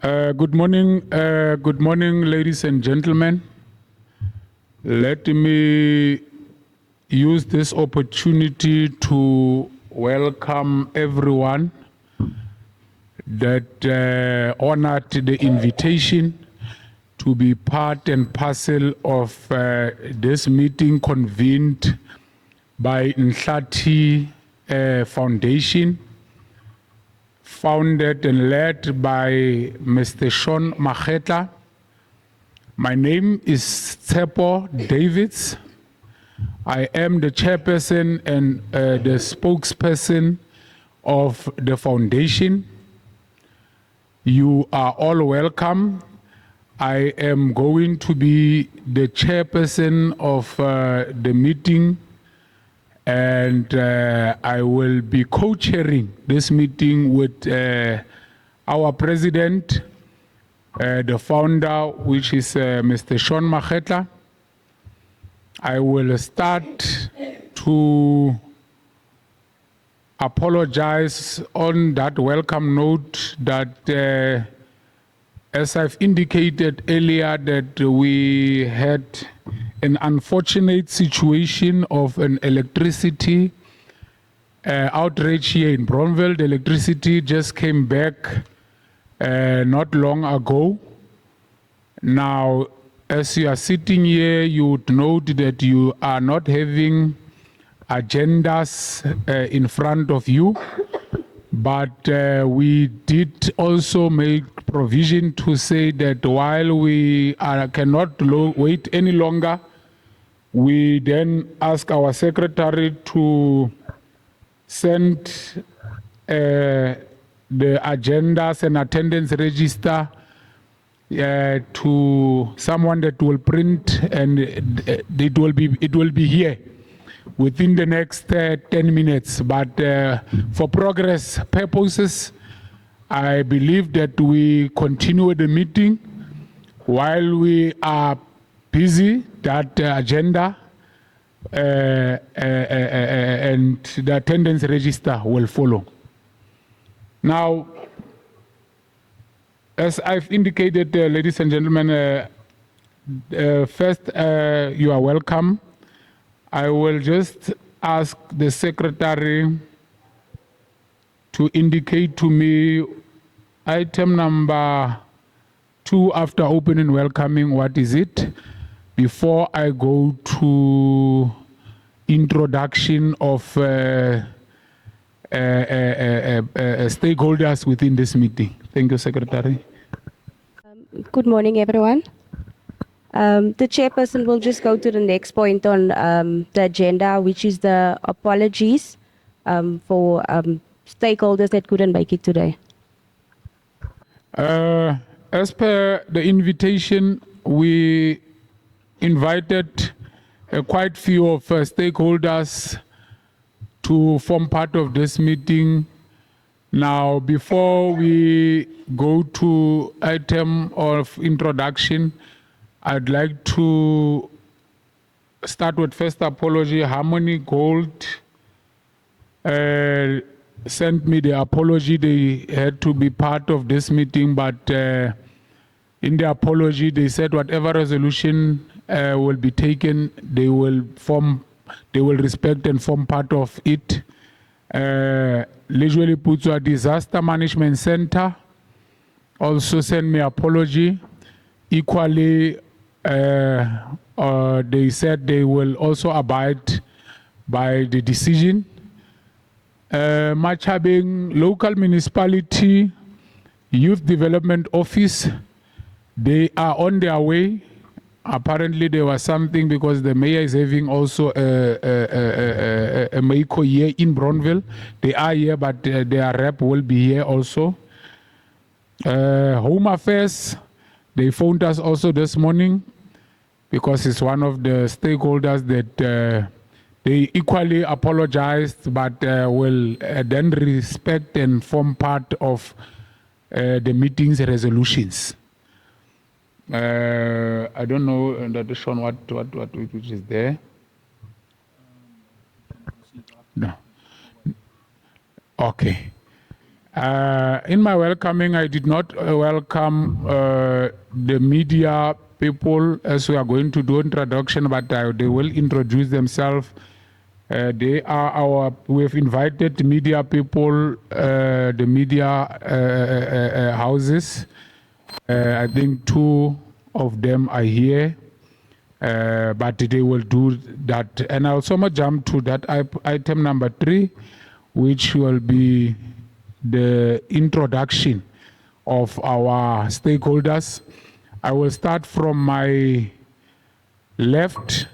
Good morning, ladies and gentlemen. Let me use this opportunity to welcome everyone that honored the invitation to be part and parcel of this meeting convened by Ntlathi Foundation, founded and led by Mr. Sean Makgetla. My name is Tsepo Davids. I am the chairperson and the spokesperson of the foundation. You are all welcome. I am going to be the chairperson of the meeting, and I will be co-chairing this meeting with our president, the founder, which is Mr. Sean Makgetla. I will start to apologize on that welcome note that as I've indicated earlier, that we had an unfortunate situation of an electricity outrage here in Bronville. The electricity just came back not long ago. Now, as you are sitting here, you would note that you are not having agendas in front of you, but we did also make provision to say that while we cannot wait any longer, we then ask our secretary to send the agendas and attendance register to someone that will print, and it will be here within the next 10 minutes. But for progress purposes, I believe that we continue the meeting while we are busy. That agenda and the attendance register will follow. Now, as I've indicated, ladies and gentlemen, first, you are welcome. I will just ask the secretary to indicate to me item number 2 after opening welcoming. What is it? Before I go to introduction of stakeholders within this meeting. Thank you, Secretary. Good morning, everyone. The chairperson will just go to the next point on the agenda, which is the apologies for stakeholders that couldn't make it today. As per the invitation, we invited quite few of stakeholders to form part of this meeting. Now, before we go to item of introduction, I'd like to start with first apology. Harmony Gold sent me the apology. They had to be part of this meeting, but in the apology, they said whatever resolution will be taken, they will respect and form part of it. Usually Putswa Disaster Management Center also sent me apology. Equally, they said they will also abide by the decision. Machabeng Local Municipality Youth Development Office, they are on their way. Apparently there was something because the mayor is having also a Meiko here in Bronville. They are here, but their rep will be here also. Home Affairs, they phoned us also this morning because it's one of the stakeholders that they equally apologized, but will then respect and form part of the meeting's resolutions. I don't know, Dr. Sean, which is there. No. Okay. In my welcoming, I did not welcome the media people as we are going to do introduction, but they will introduce themselves. We have invited media people, the media houses. I think 2 of them are here, but they will do that. And I'll also jump to that item number 3, which will be the introduction of our stakeholders. I will start from my left.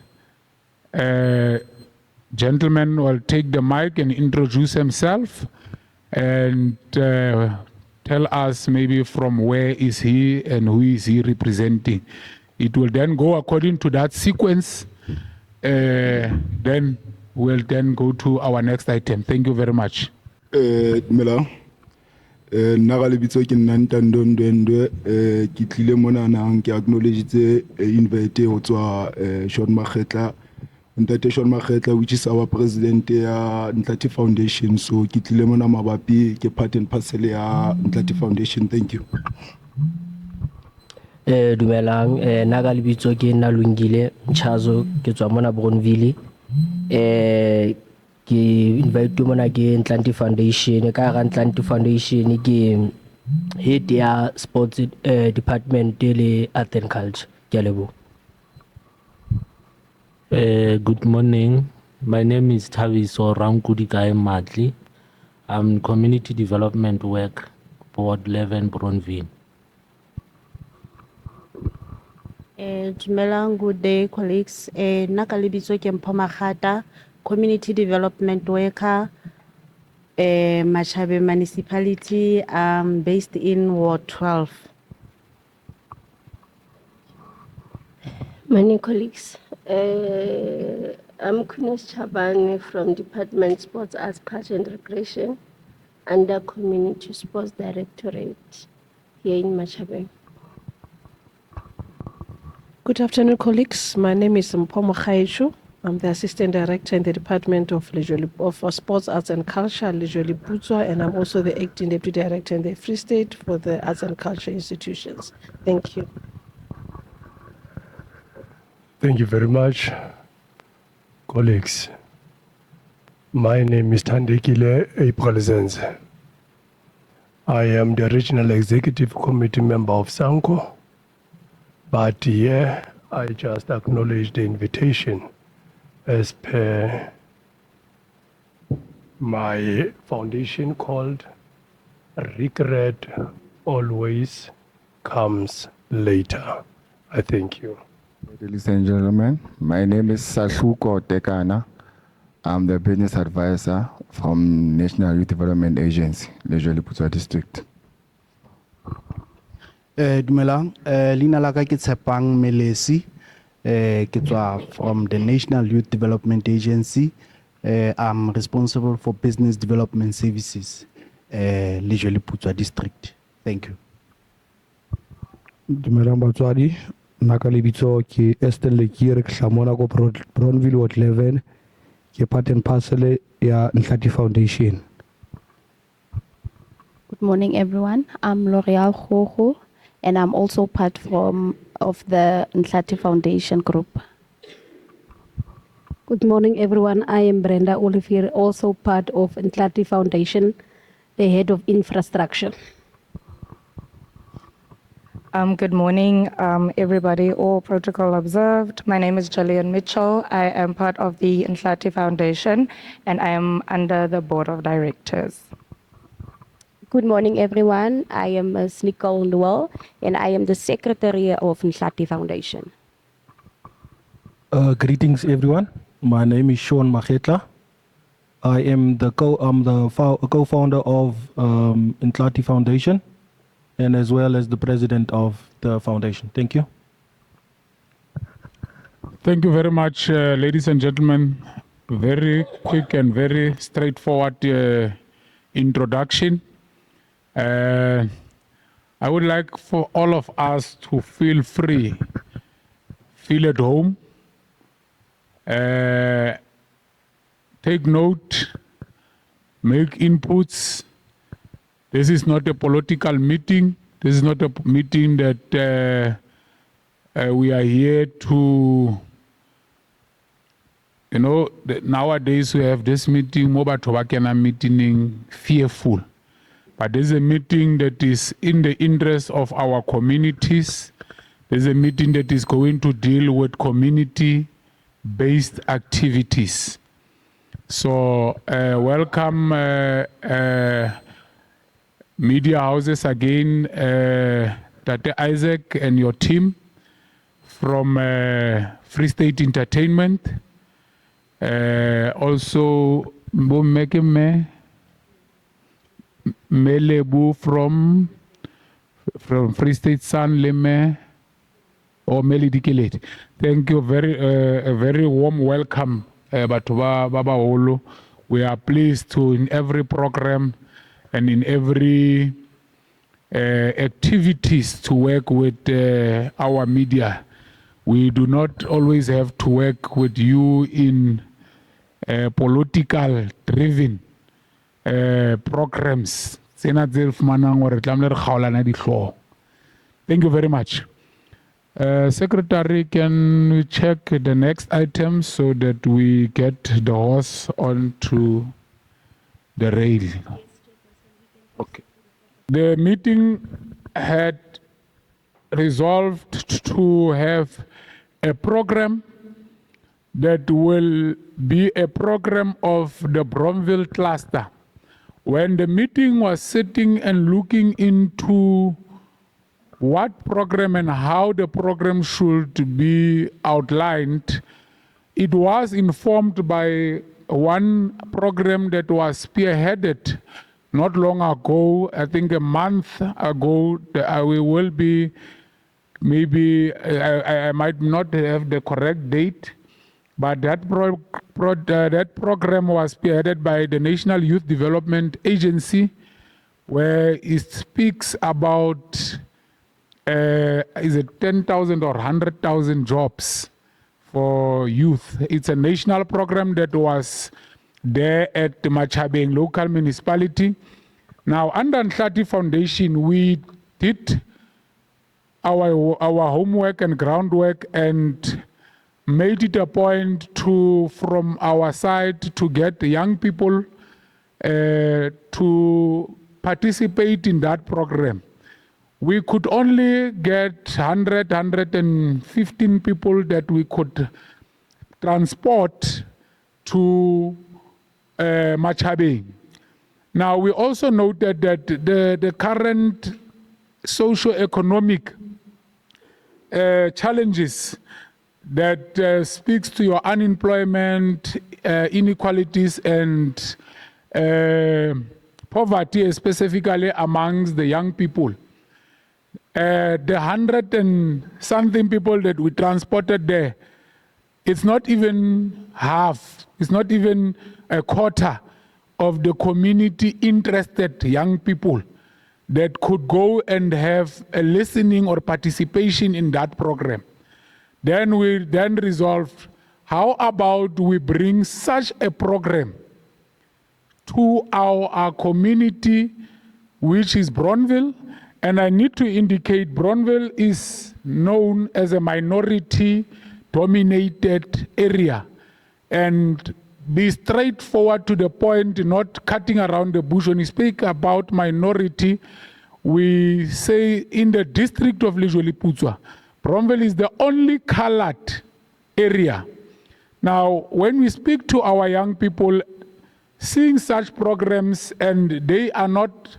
Gentleman will take the mic and introduce himself and tell us maybe from where is he and who is he representing. It will then go according to that sequence. Then we'll then go to our next item. Thank you very much. Mela nna ga lebitso ke nna Ntando Ndwendwe ke tlile mona nang ke acknowledge tse invite ho tswa Sean Makgetla Ntate Sean Makgetla, which is our president ya Ntlathi Foundation. So ke tlile mona mabapi ke part and parcel ya Ntlathi Foundation. Thank you. Dumelang nna ka lebitso ke Nalungile Mchazo ke tswa mona Bronville. Ke invite mona ke Ntlathi Foundation ka ga Ntlathi Foundation ke head ya sports department le art and culture. Ke a leboha. Good morning. My name is Thabiso Ramkudikai Matli. I'm Community Development Work, Board 11, Bronville. Dumelang, good day, colleagues. Nakalibitso ke Mpho Magata, Community Development Worker, Machabe Municipality, based in Ward 12. Many colleagues. I'm Kunes Chabane from Department Sports, Arts, Culture and Recreation under Community Sports Directorate here in Machabe. Good afternoon, colleagues. My name is Mpho Magata. I'm the Assistant Director in the Department of Sports, Arts and Culture, Leisurely Putswa, and I'm also the Acting Deputy Director in the Free State for the Arts and Culture Institutions. Thank you. Thank you very much, colleagues. My name is Thandekile April Zenze. I am the Regional Executive Committee member of SANCO, but here I just acknowledge the invitation as per my foundation called Regret Always Comes Later. I thank you. Ladies and gentlemen, my name is Sahluko Tekana. I'm the business advisor from National Youth Development Agency, Leisurely Putswa District. Dumelang, Lina la ka ke Tshepang Melesi, ke tswa from the National Youth Development Agency. I'm responsible for business development services, Leisurely Putswa District. Thank you. Dumelang batswadi. Nakalibitso ke Esther Lekire ke hlamona ko Bronville Ward 11 ke part and parcel ya Ntlathi Foundation. Good morning, everyone. I'm L'Oreal Khoho, and I'm also part of the Ntlathi Foundation group. Good morning, everyone. I am Brenda Olivier, also part of Ntlathi Foundation, the head of infrastructure. Good morning, everybody, all protocol observed. My name is Jillian Mitchell. I am part of the Ntlathi Foundation, and I am under the board of directors. Good morning, everyone. I am Ms. Nicole Noel, and I am the secretary of Ntlathi Foundation. Greetings, everyone. My name is Sean Makgetla. I am the co-founder of Ntlathi Foundation, and as well as the president of the foundation. Thank you. Thank you very much, ladies and gentlemen. Very quick and very straightforward introduction. I would like for all of us to feel free, feel at home, take note, make inputs, This is not a political meeting. This is not a meeting that we are here to, nowadays we have this meeting, meeting fearful. But there's a meeting that is in the interest of our communities. There's a meeting that is going to deal with community-based activities. So welcome media houses again, Tate Isaac and your team from Free State Entertainment. Also, Melebu from Free State San Leme or Melidikelet. Thank you, a very warm welcome, Batuba Baba Olo. We are pleased to, in every program and in every activities to work with our media. We do not always have to work with you in political driven programs. Thank you very much. Secretary, can we check the next item so that we get the horse onto the rail? Okay. The meeting had resolved to have a program that will be a program of the Bronville cluster. When the meeting was sitting and looking into what program and how the program should be outlined, it was informed by one program that was spearheaded not long ago, I think a month ago. We will be, maybe I might not have the correct date, but that program was spearheaded by the National Youth Development Agency, where it speaks about is it 10,000 or 100,000 jobs for youth. It's a national program that was there at the Machabeng local municipality. Now, under Ntlathi Foundation, we did our homework and groundwork and made it a point to, from our side, to get young people to participate in that program. We could only get 115 people that we could transport to Machabeng. Now, we also noted that the current socio-economic challenges that speaks to your unemployment, inequalities, and poverty, specifically amongst the young people. The 100 and something people that we transported there, it's not even half, it's not even a quarter of the community interested young people that could go and have a listening or participation in that program. Then we resolved, how about we bring such a program to our community, which is Bronville. And I need to indicate Bronville is known as a minority-dominated area. And be straightforward to the point, not cutting around the bush. When we speak about minority, we say in the district of Lejoliputswa, Bronville is the only colored area. Now, when we speak to our young people, seeing such programs and they are not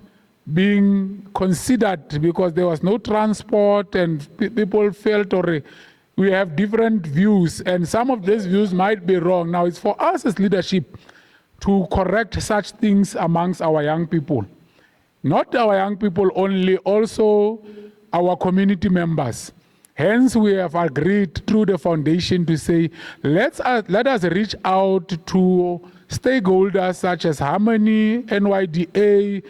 being considered because there was no transport and people felt, or we have different views, and some of these views might be wrong. Now, it's for us as leadership to correct such things amongst our young people. Not our young people only, also our community members. Hence, we have agreed through the foundation to say, let us reach out to stakeholders such as Harmony, NYDA,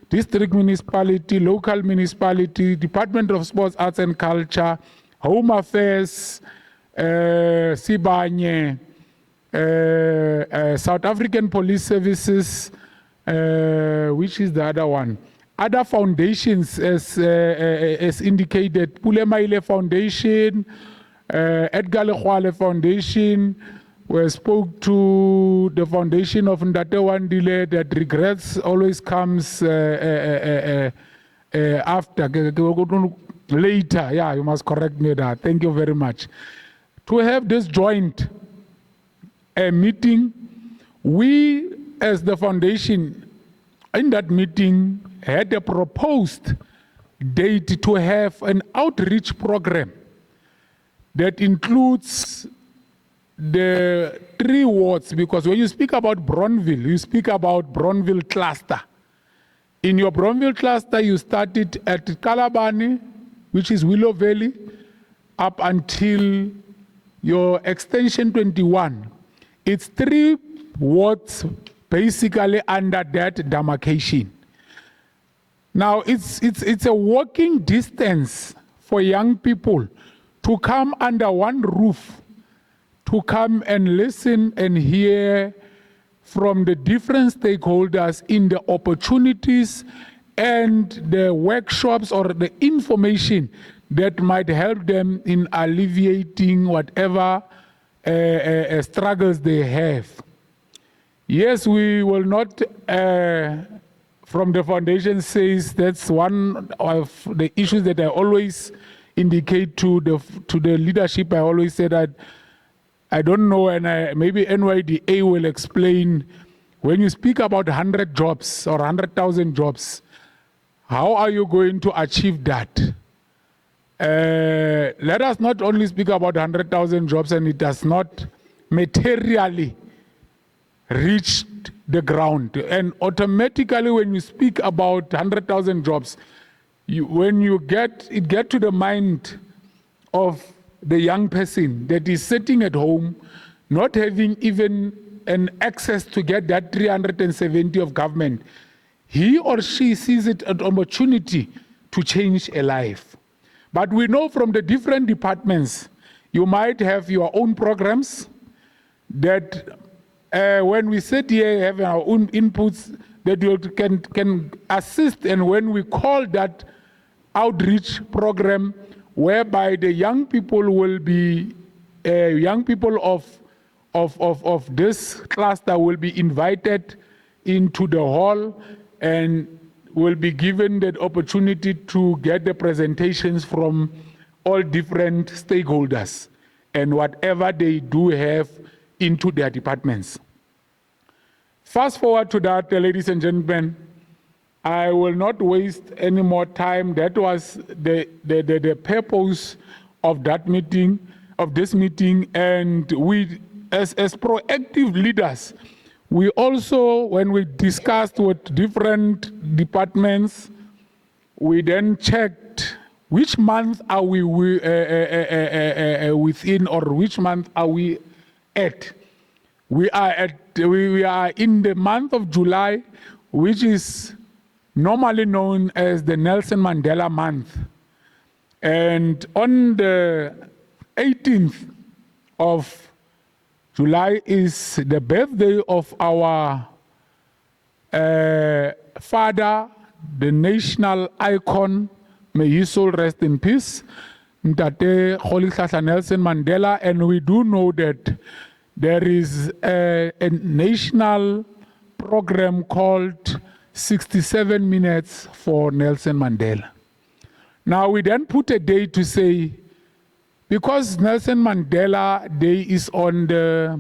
district municipality, local municipality, Department of Sports, Arts and Culture, Home Affairs, Sibanye, South African Police Services, which is the other one, other foundations, as indicated, Pulemaile Foundation, Edgar Lekhwale Foundation. We spoke to the foundation of Ntlathi Wandile that regrets always comes after, later. Yeah, you must correct me that. Thank you very much. To have this joint meeting, we as the foundation in that meeting had a proposed date to have an outreach program that includes the 3 wards, because when you speak about Bronville, you speak about Bronville cluster. In your Bronville cluster, you started at Kalabani, which is Willow Valley, up until your extension 21. It's 3 wards basically under that demarcation. Now, it's a walking distance for young people to come under one roof, to come and listen and hear from the different stakeholders in the opportunities and the workshops or the information that might help them in alleviating whatever struggles they have. Yes, we will not, from the foundation says that's one of the issues that I always indicate to the leadership. I always say that I don't know, and maybe NYDA will explain, when you speak about 100 jobs or 100,000 jobs, how are you going to achieve that? Let us not only speak about 100,000 jobs and it does not materially reach the ground. And automatically when you speak about 100,000 jobs, when you get to the mind of the young person that is sitting at home, not having even an access to get that 370 of government, he or she sees it an opportunity to change a life. But we know from the different departments, you might have your own programs that when we sit here, have our own inputs that you can assist, and when we call that outreach program, whereby the young people will be, young people of this cluster will be invited into the hall and will be given the opportunity to get the presentations from all different stakeholders and whatever they do have into their departments. Fast forward to that, ladies and gentlemen, I will not waste any more time. That was the purpose of that meeting, of this meeting, and we, as proactive leaders, we also, when we discussed with different departments, we then checked which month are we within, or which month are we at. We are in the month of July, which is normally known as the Nelson Mandela month. And on the 18th of July is the birthday of our father, the national icon, may his soul rest in peace, Ntlathi Nelson Mandela. And we do know that there is a national program called 67 Minutes for Nelson Mandela. Now we then put a day to say, because Nelson Mandela Day is on the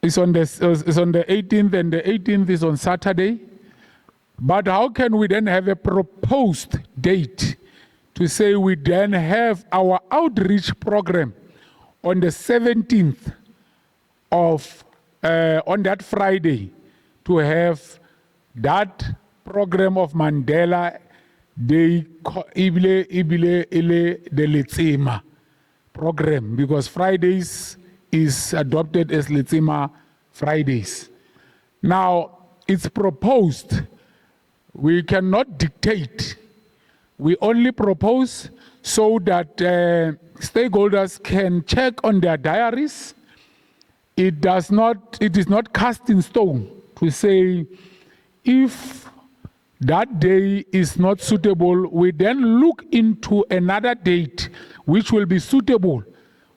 18th, and the 18th is on Saturday. But how can we then have a proposed date to say we then have our outreach program on the 17th of on that Friday, to have that program of Mandela Day, the Letsema program, because Fridays is adopted as Letsema Fridays. Now, it's proposed. We cannot dictate. We only propose so that stakeholders can check on their diaries. It is not cast in stone to say, if that day is not suitable, we then look into another date which will be suitable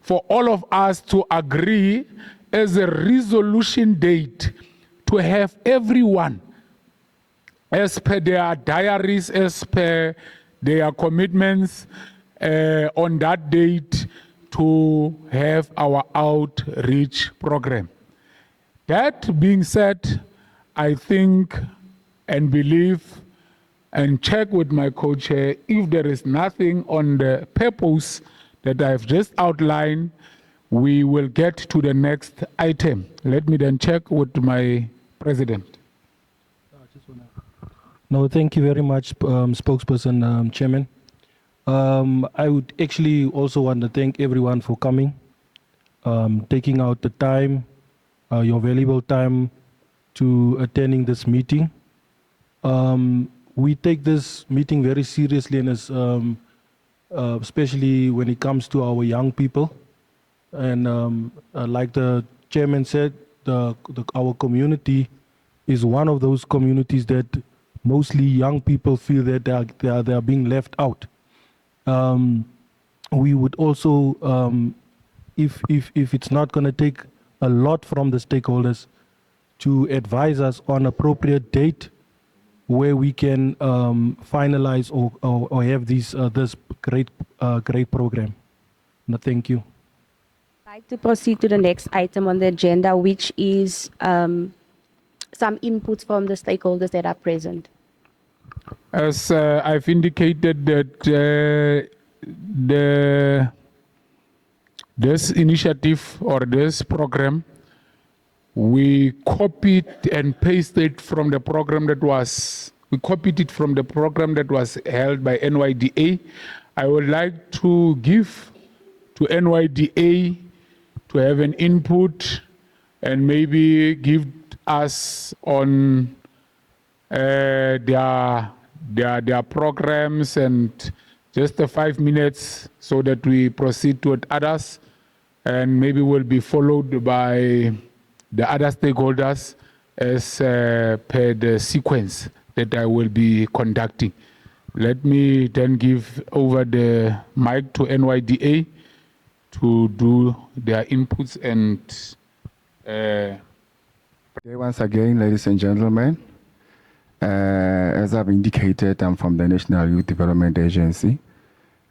for all of us to agree as a resolution date to have everyone, as per their diaries, as per their commitments, on that date to have our outreach program. That being said, I think and believe and check with my co-chair if there is nothing on the purpose that I've just outlined, we will get to the next item. Let me then check with my president. No, thank you very much, spokesperson, Chairman. I would actually also want to thank everyone for coming, taking out the time, your valuable time to attending this meeting. We take this meeting very seriously, and as, especially when it comes to our young people. And like the chairman said, our community is one of those communities that mostly young people feel that they are being left out. We would also, if it's not going to take a lot from the stakeholders to advise us on appropriate date where we can finalize or have this great program. No, thank you. I'd like to proceed to the next item on the agenda, which is some inputs from the stakeholders that are present. As I've indicated that this initiative or this program, we copied and pasted from the program that was, held by NYDA. I would like to give to NYDA to have an input and maybe give us on their programs and just the 5 minutes so that we proceed with others, and maybe will be followed by the other stakeholders as per the sequence that I will be conducting. Let me then give over the mic to NYDA to do their inputs and once again, ladies and gentlemen, as I've indicated, I'm from the National Youth Development Agency.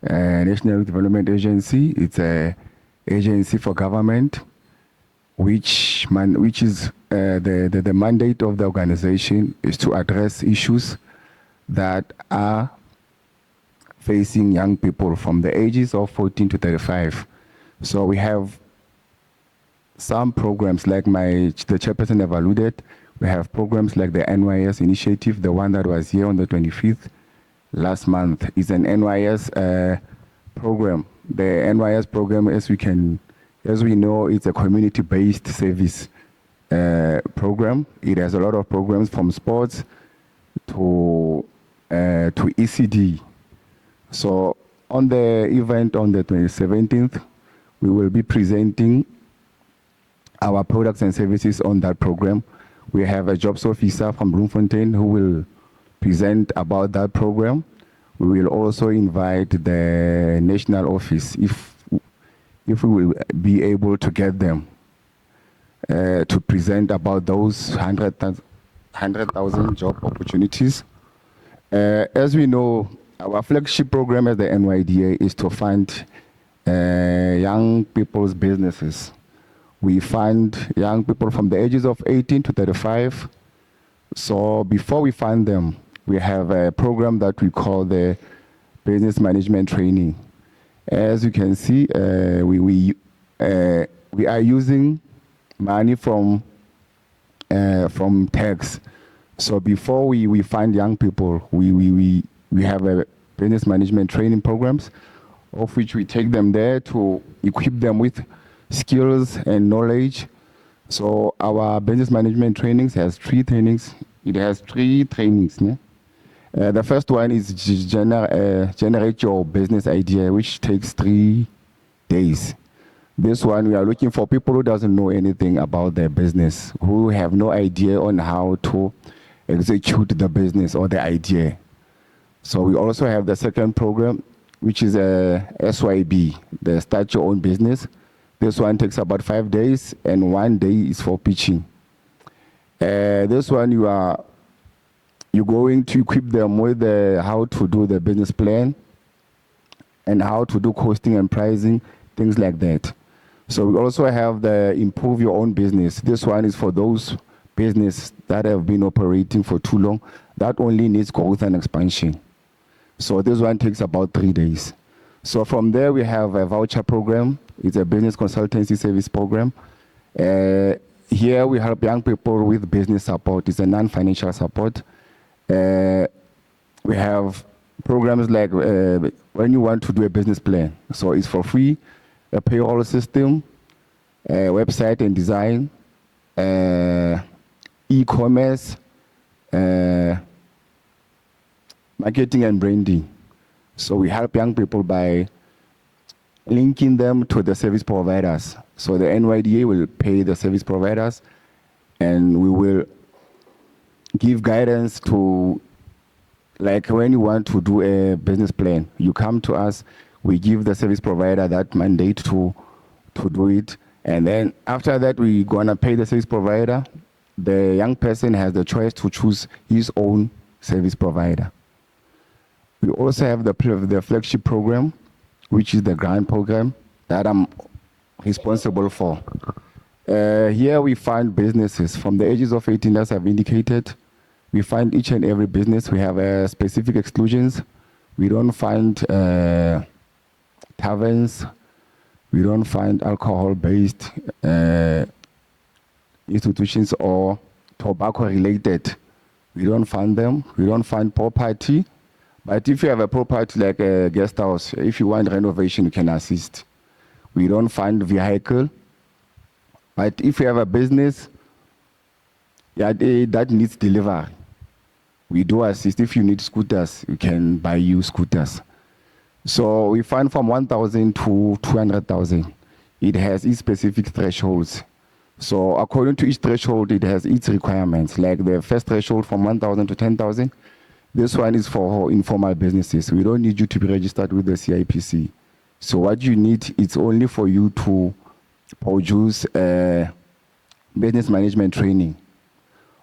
National Youth Development Agency, it's an agency for government which is the mandate of the organization is to address issues that are facing young people from the ages of 14 to 35. So we have some programs like the chairperson have alluded. We have programs like the NYS initiative, the one that was here on the 25th last month is an NYS program. The NYS program, as we know, it's a community-based service program. It has a lot of programs from sports to ECD. So on the event on the 17th, we will be presenting our products and services on that program. We have a jobs officer from Bloemfontein who will present about that program. We will also invite the national office if we will be able to get them to present about those 100,000 job opportunities. As we know, our flagship program at the NYDA is to fund young people's businesses. We fund young people from the ages of 18 to 35. So before we fund them, we have a program that we call the Business Management Training. As you can see, we are using money from tax. So before we fund young people, we have a business management training programs, of which we take them there to equip them with skills and knowledge. So our business management trainings has 3 trainings. It has 3 trainings. Yeah? The first one is generate your business idea, which takes 3 days. This one, we are looking for people who doesn't know anything about their business, who have no idea on how to execute the business or the idea. So we also have the second program, which is a SYB, the Start Your Own Business. This one takes about 5 days, and 1 day is for pitching. This one you're going to equip them with how to do the business plan and how to do costing and pricing, things like that. So we also have the Improve Your Own Business. This one is for those businesses that have been operating for too long, that only needs growth and expansion. So this one takes about 3 days. So from there, we have a voucher program. It's a business consultancy service program. Here we help young people with business support. It's a non-financial support. We have programs like when you want to do a business plan. So it's for free, a payroll system, a website and design, e-commerce, marketing and branding. So we help young people by linking them to the service providers. So the NYDA will pay the service providers, and we will give guidance to, like when you want to do a business plan, you come to us, we give the service provider that mandate to do it. And then after that, we're gonna pay the service provider. The young person has the choice to choose his own service provider. We also have the flagship program, which is the grant program that I'm responsible for. Here we find businesses from the ages of 18, as I've indicated. We find each and every business. We have specific exclusions. We don't find taverns. We don't find alcohol-based institutions or tobacco-related. We don't find them. We don't find property. But if you have a property like a guest house, if you want renovation, you can assist. We don't find vehicle. But if you have a business that needs delivery, we do assist. If you need scooters, we can buy you scooters. So we find from 1,000 to 200,000. It has its specific thresholds. So according to each threshold, it has its requirements. Like the first threshold from 1,000 to 10,000. This one is for informal businesses. We don't need you to be registered with the CIPC. So what you need, it's only for you to produce business management training.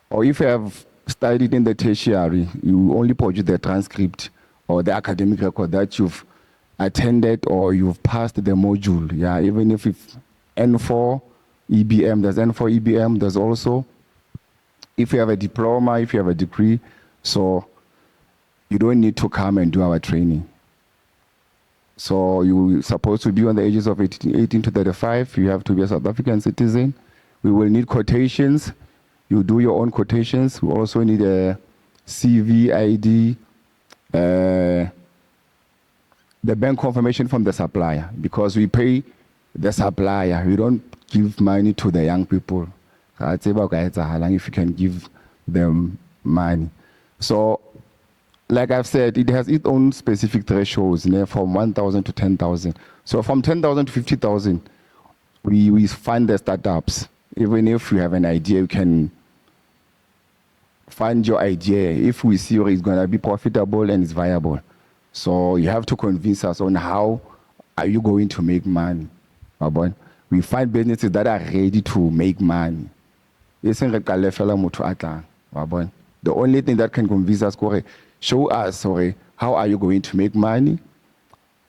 Or if you have studied in the tertiary, you only produce the transcript or the academic record that you've attended or you've passed the module. Yeah, even if it's N4 EBM, there's N4 EBM, there's also, if you have a diploma, if you have a degree, so you don't need to come and do our training. So you're supposed to be on the ages of 18 to 35. You have to be a South African citizen. We will need quotations. You do your own quotations. We also need a CV, ID, the bank confirmation from the supplier, because we pay the supplier. We don't give money to the young people. If you can give them money. So, like I've said, it has its own specific thresholds, from 1,000 to 10,000. So from 10,000 to 50,000, we fund the startups. Even if you have an idea, you can fund your idea if we see it's going to be profitable and it's viable. So you have to convince us on how are you going to make money. We find businesses that are ready to make money. The only thing that can convince us, show us, how are you going to make money?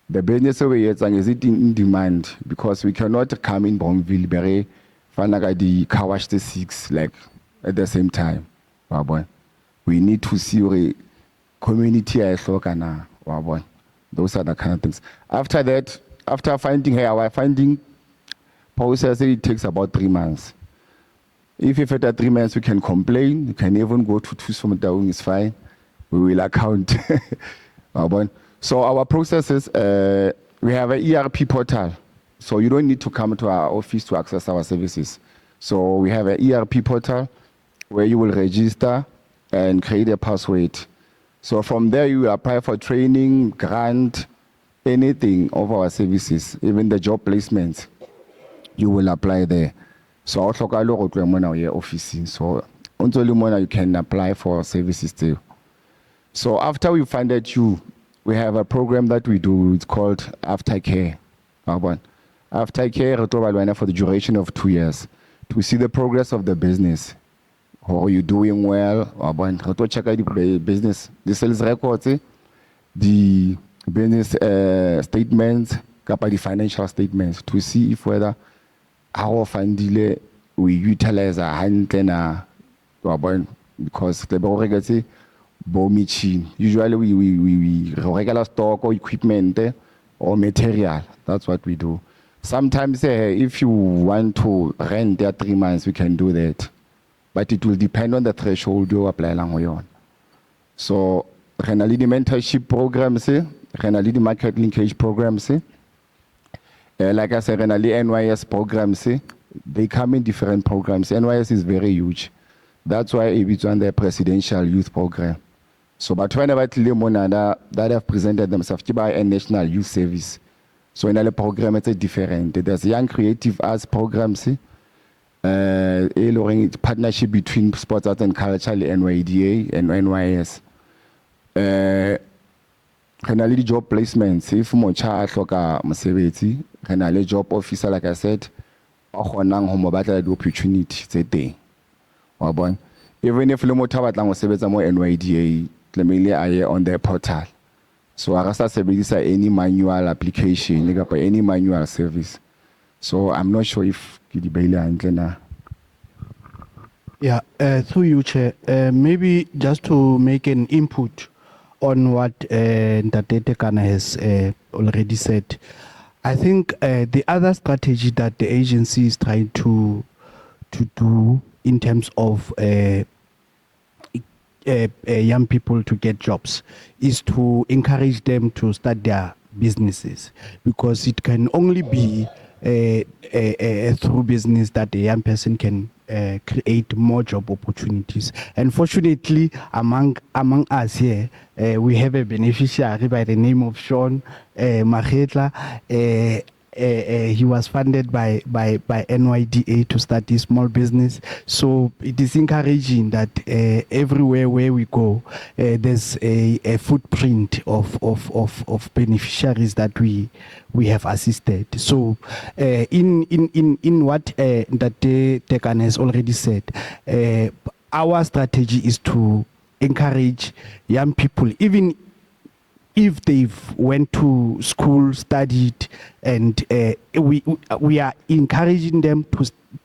The business is it in demand? Because we cannot come in Bronville, the car wash the 6, like at the same time. We need to see community. Those are the kind of things. After that, after finding our finding process, it takes about 3 months. If after 3 months we can complain, you can even go to Tusum down, it's fine. We will account. So our processes, we have an ERP portal. So you don't need to come to our office to access our services. So we have an ERP portal where you will register and create a password. So from there you apply for training, grant, anything of our services, even the job placements, you will apply there. So our office. So until you can apply for services too. So after we funded you, we have a program that we do. It's called Aftercare. Aftercare for the duration of 2 years to see the progress of the business. How are you doing well? Check out the business, the sales records, the business statements, the financial statements to see if whether how often we utilize a hand because the machine. Usually we regular stock or equipment or material. That's what we do. Sometimes if you want to rent 3 months, we can do that. But it will depend on the threshold you apply on. So the mentorship programs, the market linkage programs, like I said, the NYS programs, they come in different programs. NYS is very huge. That's why it's on the presidential youth program. So, but whenever that have presented themselves by a national youth service, so in the program it's different. There's young creative arts programs, partnership between sports, arts and culture, NYDA and NYS. The job placements. If mocha atloka mosebetsi, the job officer, like I said, the opportunity today. Even if Lumota batlang mosebetsa mo NYDA, I on their portal. So I start any manual application, any manual service. So I'm not sure if Kidibela and Yeah, through you, Chair. Maybe just to make an input on what Ntlathi Tekana has already said. I think the other strategy that the agency is trying to do in terms of young people to get jobs is to encourage them to start their businesses, because it can only be through business that a young person can create more job opportunities. And fortunately, among us here, we have a beneficiary by the name of Sean Magetla. He was funded by NYDA to start his small business. So it is encouraging that everywhere where we go, there's a footprint of beneficiaries that we have assisted. So in what Ntlathi Tekana has already said, our strategy is to encourage young people, even if they've went to school, studied, and we are encouraging them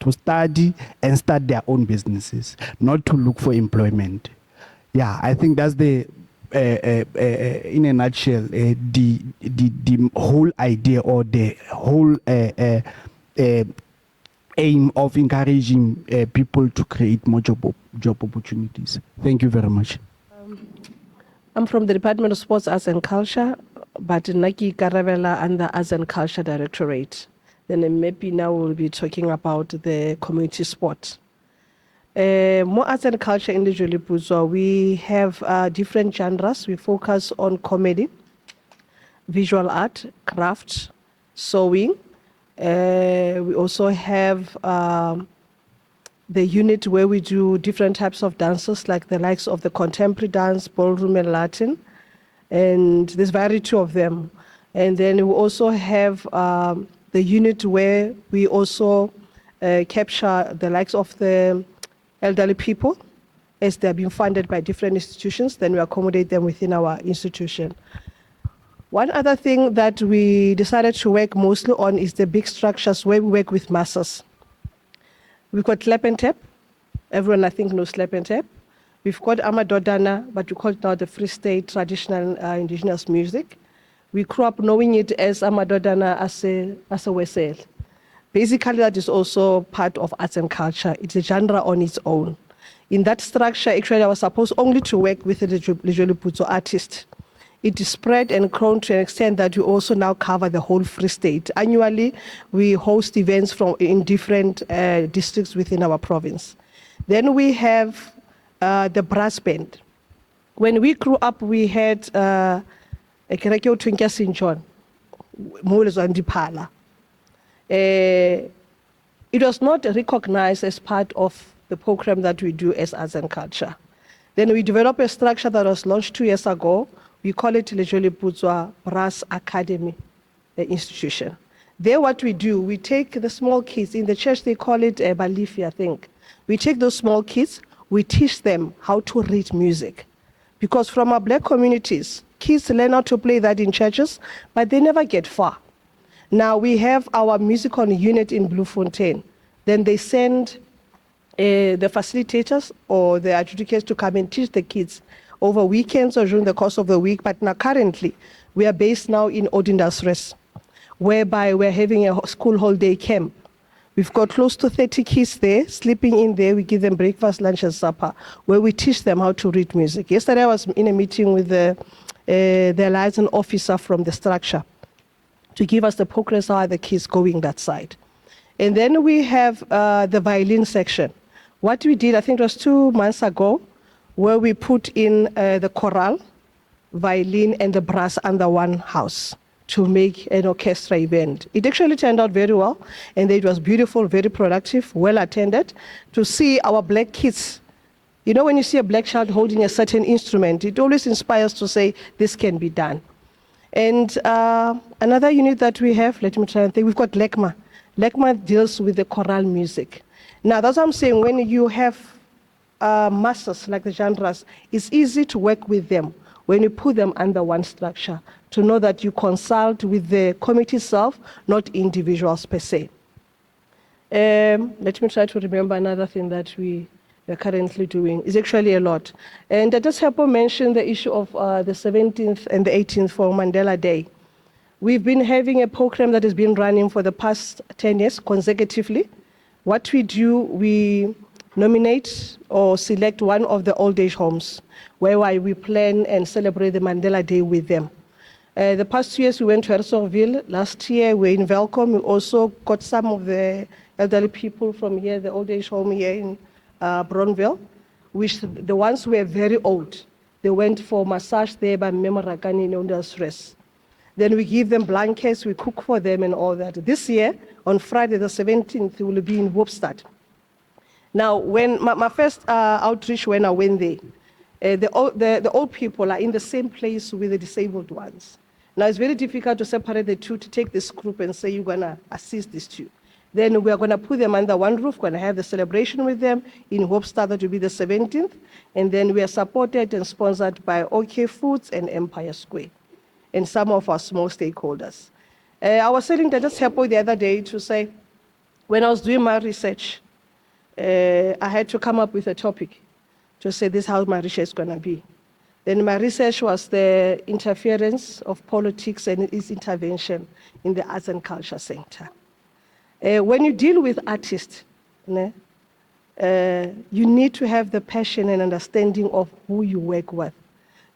to study and start their own businesses, not to look for employment. Yeah, I think that's the in a nutshell the whole idea or the whole aim of encouraging people to create more job opportunities. Thank you very much. I'm from the Department of Sports, Arts and Culture, but Naki Karavela under Arts and Culture Directorate. Then maybe now we'll be talking about the community sport. More arts and culture in the Jolly Buzwa, we have different genres. We focus on comedy, visual art, craft, sewing. We also have the unit where we do different types of dances, like the likes of the contemporary dance, ballroom and Latin, and there's variety of them. And then we also have the unit where we also capture the likes of the elderly people as they're being funded by different institutions, then we accommodate them within our institution. One other thing that we decided to work mostly on is the big structures where we work with masses. We've got Slap and Tap. Everyone, I think, knows Slap and Tap. We've got Amadodana, but we call it now the Free State traditional indigenous music. We grew up knowing it as Amadodana as a wesel. Basically, that is also part of arts and culture. It's a genre on its own. In that structure, actually, I was supposed only to work with the Lejoli Putso artist. It is spread and grown to an extent that we also now cover the whole Free State. Annually, we host events in different districts within our province. Then we have the brass band. When we grew up, we had a Kerekeo Twinkia St. John, it was not recognized as part of the program that we do as arts and culture. Then we developed a structure that was launched 2 years ago. We call it Lejoli Putswa Berries Academy institution. There what we do, we take the small kids, in the church they call it Balifi, I think. We take those small kids, we teach them how to read music. Because from our black communities, kids learn how to play that in churches, but they never get far. Now we have our musical unit in Bloemfontein. Then they send the facilitators or the adjudicates to come and teach the kids over weekends or during the course of the week. But now currently, we are based now in Odindasres, whereby we're having a school holiday camp. We've got close to 30 kids there, sleeping in there. We give them breakfast, lunch, and supper, where we teach them how to read music. Yesterday, I was in a meeting with the liaison officer from the structure to give us the progress, how are the kids going that side. And then we have the violin section. What we did, I think it was 2 months ago, where we put in the chorale, violin, and the brass under one house to make an orchestra event. It actually turned out very well, and it was beautiful, very productive, well attended, to see our black kids. You know, when you see a black child holding a certain instrument, it always inspires to say, this can be done. And another unit that we have, let me try and think, we've got LECMA. LECMA deals with the choral music. Now, that's what I'm saying, when you have masters like the genres, it's easy to work with them when you put them under one structure, to know that you consult with the committee itself, not individuals per se. Let me try to remember another thing that we are currently doing. It's actually a lot. And I just have to mention the issue of the 17th and the 18th for Mandela Day. We've been having a program that has been running for the past 10 years consecutively. What we do, we nominate or select one of the old age homes whereby we plan and celebrate the Mandela Day with them. The past 2 years we went to Bronville. Last year we were in Welcome. We also got some of the elderly people from here, the old age home here in Bronville, which the ones who were very old, they went for massage there by Memorakani in Understress. Then we give them blankets, we cook for them and all that. This year, on Friday the 17th, we will be in Hoopstad. Now, when my first outreach when I went there, the old people are in the same place with the disabled ones. Now, it's very difficult to separate the two, to take this group and say you're going to assist these two. Then we are going to put them under one roof, going to have the celebration with them in Hoopstad, that will be the 17th. And then we are supported and sponsored by OK Foods and Empire Square, and some of our small stakeholders. I was telling that just helpful the other day to say, when I was doing my research, I had to come up with a topic to say this is how my research is going to be. Then my research was the interference of politics and its intervention in the arts and culture sector. When you deal with artists, you need to have the passion and understanding of who you work with,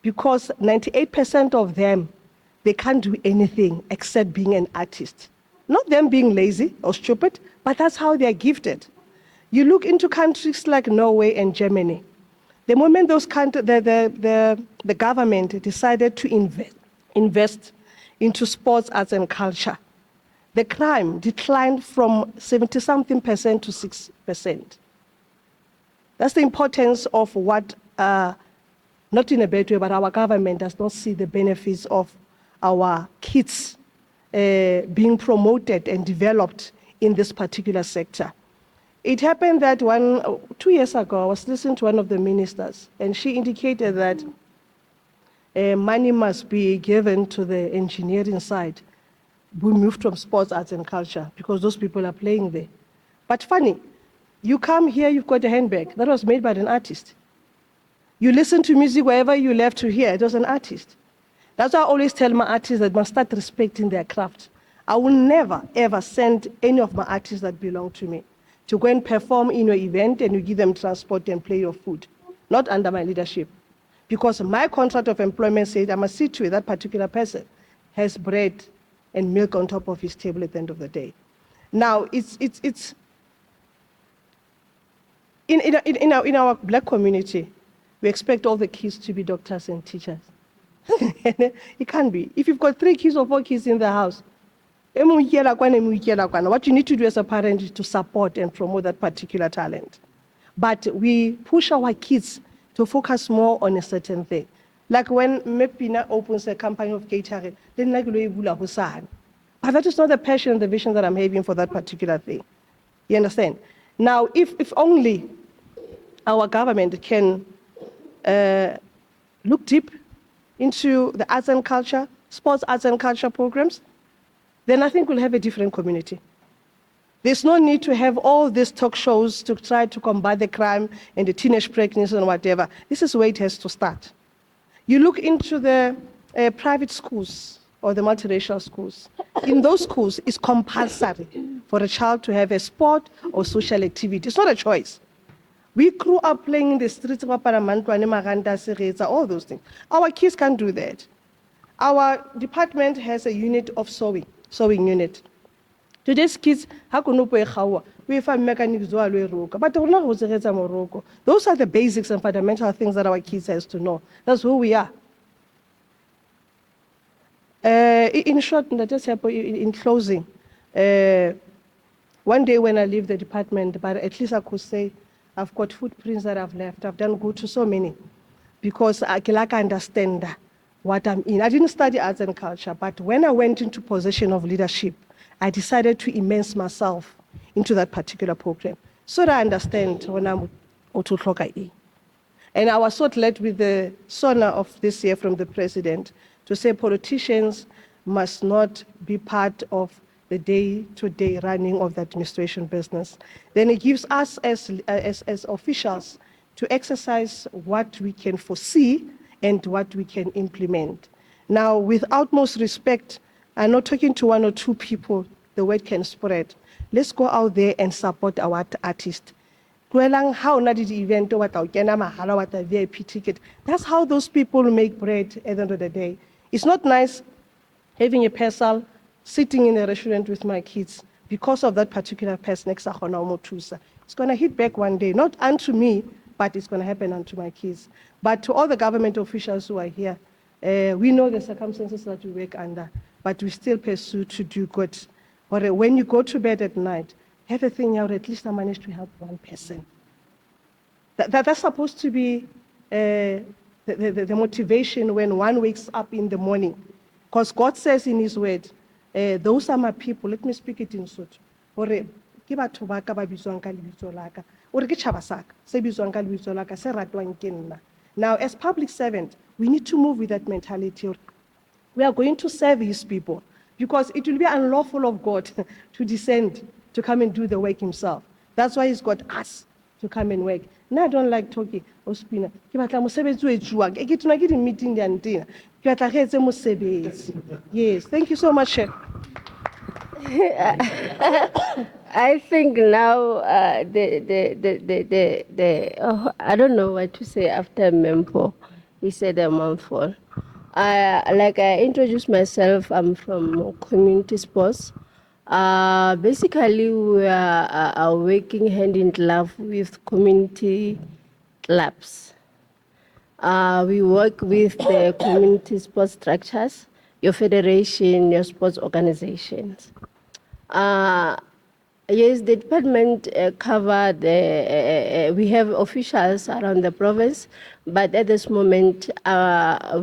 because 98% of them, they can't do anything except being an artist. Not them being lazy or stupid, but that's how they're gifted. You look into countries like Norway and Germany. The moment those countries, the government decided to invest into sports, arts, and culture, the crime declined from 70-something% to 6%. That's the importance of what, not in a bad way, but our government does not see the benefits of our kids being promoted and developed in this particular sector. It happened that 2 years ago, I was listening to one of the ministers, and she indicated that money must be given to the engineering side. We moved from sports, arts, and culture because those people are playing there. But funny, you come here, you've got a handbag that was made by an artist. You listen to music wherever you left to hear, it was an artist. That's why I always tell my artists that must start respecting their craft. I will never, ever send any of my artists that belong to me to go and perform in your event and you give them transport and play your food, not under my leadership. Because my contract of employment said I must see to it that particular person has bread and milk on top of his table at the end of the day. Now, it's in our black community, we expect all the kids to be doctors and teachers. It can't be. If you've got 3 kids or 4 kids in the house, what you need to do as a parent is to support and promote that particular talent. but we push our kids to focus more on a certain thing. Like when Mepina opens a company of catering, then like but that is not the passion and the vision that I'm having for that particular thing. You understand? Now, if only our government can look deep into the arts and culture, sports arts and culture programs, then I think we'll have a different community. There's no need to have all these talk shows to try to combat the crime and the teenage pregnancy and whatever. This is where it has to start. You look into the private schools or the multiracial schools. In those schools, it's compulsory for a child to have a sport or social activity. It's not a choice. We grew up playing in the streets of all those things. Our kids can't do that. Our department has a unit of sewing unit. Today's kids, how can we find mechanics but those are the basics and fundamental things that our kids has to know. That's who we are. In short, in closing, one day when I leave the department, but at least I could say I've got footprints that I've left. I've done good to so many because I can understand what I'm in. I didn't study arts and culture, but when I went into position of leadership, I decided to immerse myself into that particular program so that I understand when I'm Otutlokai. And I was so glad with the honor of this year from the president to say politicians must not be part of the day-to-day running of the administration business. Then it gives us as officials to exercise what we can foresee and what we can implement. Now, with utmost respect, I'm not talking to one or two people, the word can spread. Let's go out there and support our artists. How na the event or VIP ticket. That's how those people make bread at the end of the day. It's not nice having a parcel sitting in a restaurant with my kids because of that particular person. It's going to hit back one day, not unto me, but it's going to happen unto my kids. But to all the government officials who are here, we know the circumstances that we work under, but we still pursue to do good. Or when you go to bed at night, have a thing out, at least I managed to help one person. That's supposed to be the motivation when one wakes up in the morning. Because God says in His word, those are my people. Let me speak it in Sotho. Or ke batho ba ka ba bitswang ka lebitso la ka. Or ke tjhaba sa ka se bitswang ka lebitso la ka se ratwang ke nna. Now, as public servants, we need to move with that mentality. We are going to serve His people because it will be unlawful of God to descend to come and do the work Himself. That's why He's got us to come and work. Now, I don't like talking. Ospina, ke batla mosebetsi o etsuwang. Ke tuna ke di meeting di antina. Ke batla re etse mosebetsi. Yes, thank you so much, Chef. I think now I don't know what to say after Mempo. He said a mouthful. Like I introduced myself, I'm from community sports. Basically, we are working hand in glove with community clubs. We work with the community sports structures, your federation, your sports organizations. Yes, the department cover we have officials around the province, but at this moment,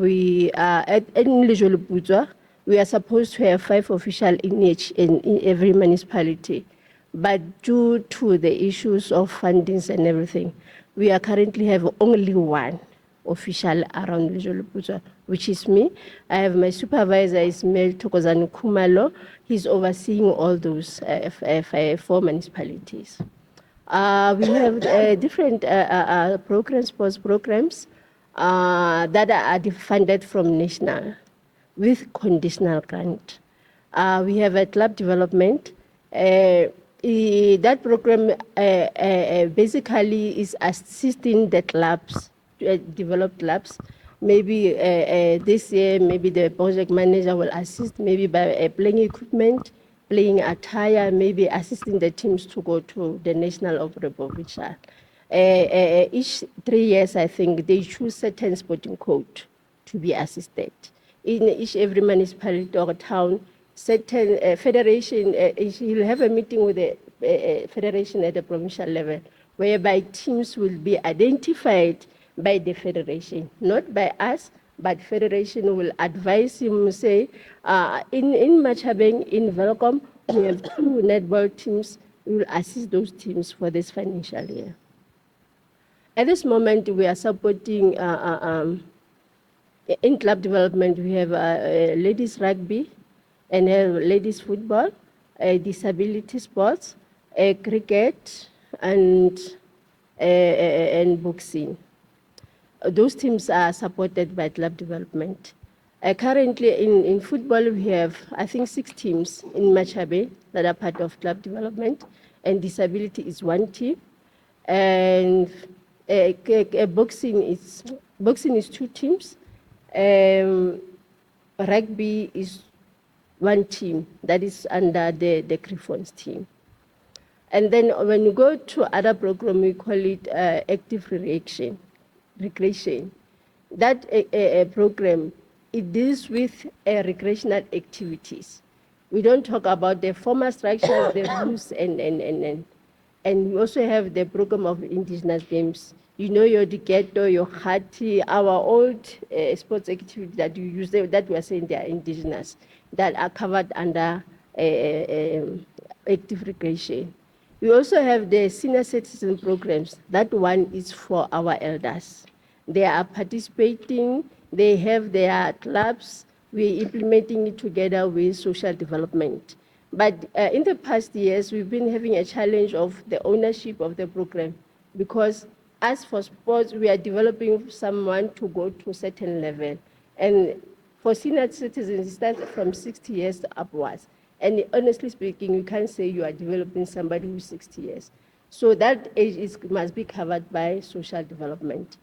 we are in Butswa, we are supposed to have 5 officials in every municipality. But due to the issues of fundings and everything, we are currently have only 1 official around Butswa, which is me. I have my supervisor, Ismail Tokozani Kumalo. He's overseeing all those 4 municipalities. We have different programs, sports programs that are funded from national with conditional grant. We have a club development. That program basically is assisting the clubs, developed clubs. Maybe this year, maybe the project manager will assist maybe by playing equipment, playing attire, maybe assisting the teams to go to the national of Republica. Each 3 years, I think, they choose certain sporting code to be assisted. In every municipality or town, certain federation, you'll have a meeting with the federation at the provincial level whereby teams will be identified by the federation, not by us, but federation will advise him, say, in Machabeng, in Velcom, we have 2 netball teams. We will assist those teams for this financial year. At this moment, we are supporting, in club development, we have ladies rugby and ladies football, disability sports, cricket, and boxing. Those teams are supported by club development. Currently in football, we have, I think, 6 teams in Machabe that are part of club development, and disability is 1 team. And boxing is 2 teams. Rugby is 1 team that is under the Griffons team. And then when you go to other program, we call it active recreation. That program, it deals with recreational activities. We don't talk about the formal structures, the rules, and we also have the program of indigenous games. You know, your diketo, your hati, our old sports activities that you use, that we are saying they are indigenous, that are covered under active recreation. We also have the senior citizen programs. That one is for our elders. They are participating, they have their clubs, we're implementing it together with social development. But in the past years, we've been having a challenge of the ownership of the program, because as for sports, we are developing someone to go to a certain level. And for senior citizens, it starts from 60 years upwards. And honestly speaking, you can't say you are developing somebody who's 60 years. So that age must be covered by social development.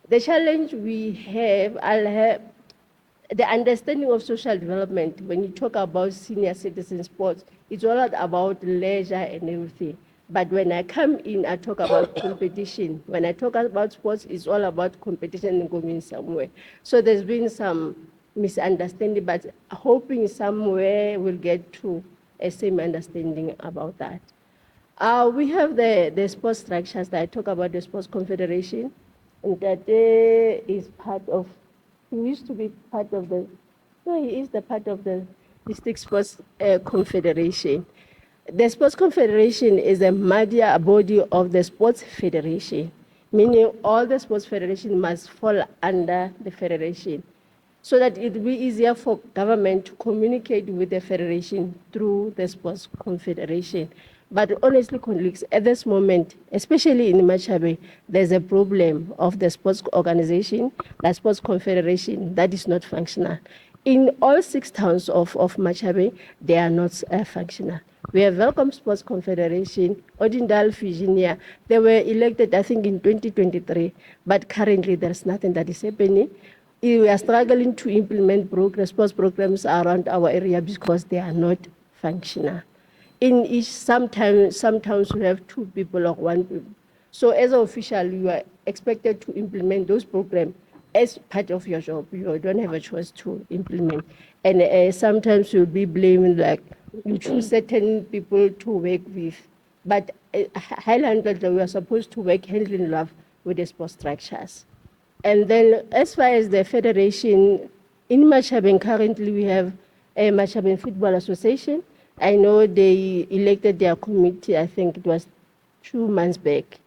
The challenge we have, the understanding of social development, when you talk about senior citizen sports, it's all about leisure and everything. But when I come in, I talk about competition. When I talk about sports, it's all about competition and going somewhere. So there's been some misunderstanding, but hoping somewhere we'll get to a same understanding about that. We have the sports structures that I talk about, the Sports Confederation, and that is part of, he used to be part of the, no, he is the part of the District Sports Confederation. The Sports Confederation is a media body of the Sports Federation, meaning all the sports federation must fall under the federation, so that it will be easier for government to communicate with the federation through the Sports Confederation. But honestly, colleagues, at this moment, especially in Machabe, there's a problem of the sports organization, the Sports Confederation, that is not functional. In all 6 towns of Machabe, they are not functional. We have Welcome Sports Confederation, Odindal, Virginia. They were elected, I think, in 2023, but currently there's nothing that is happening. We are struggling to implement sports programs around our area because they are not functional. In each, sometimes we have 2 people or 1 people. So as an official, you are expected to implement those programs as part of your job. You don't have a choice to implement. And sometimes you'll be blamed, like you choose certain people to work with. But Highlanders, we are supposed to work hand in glove with the sports structures. And then as far as the federation, in Machabeng currently we have a Machabeng Football Association. I know they elected their committee, I think it was 2 months back.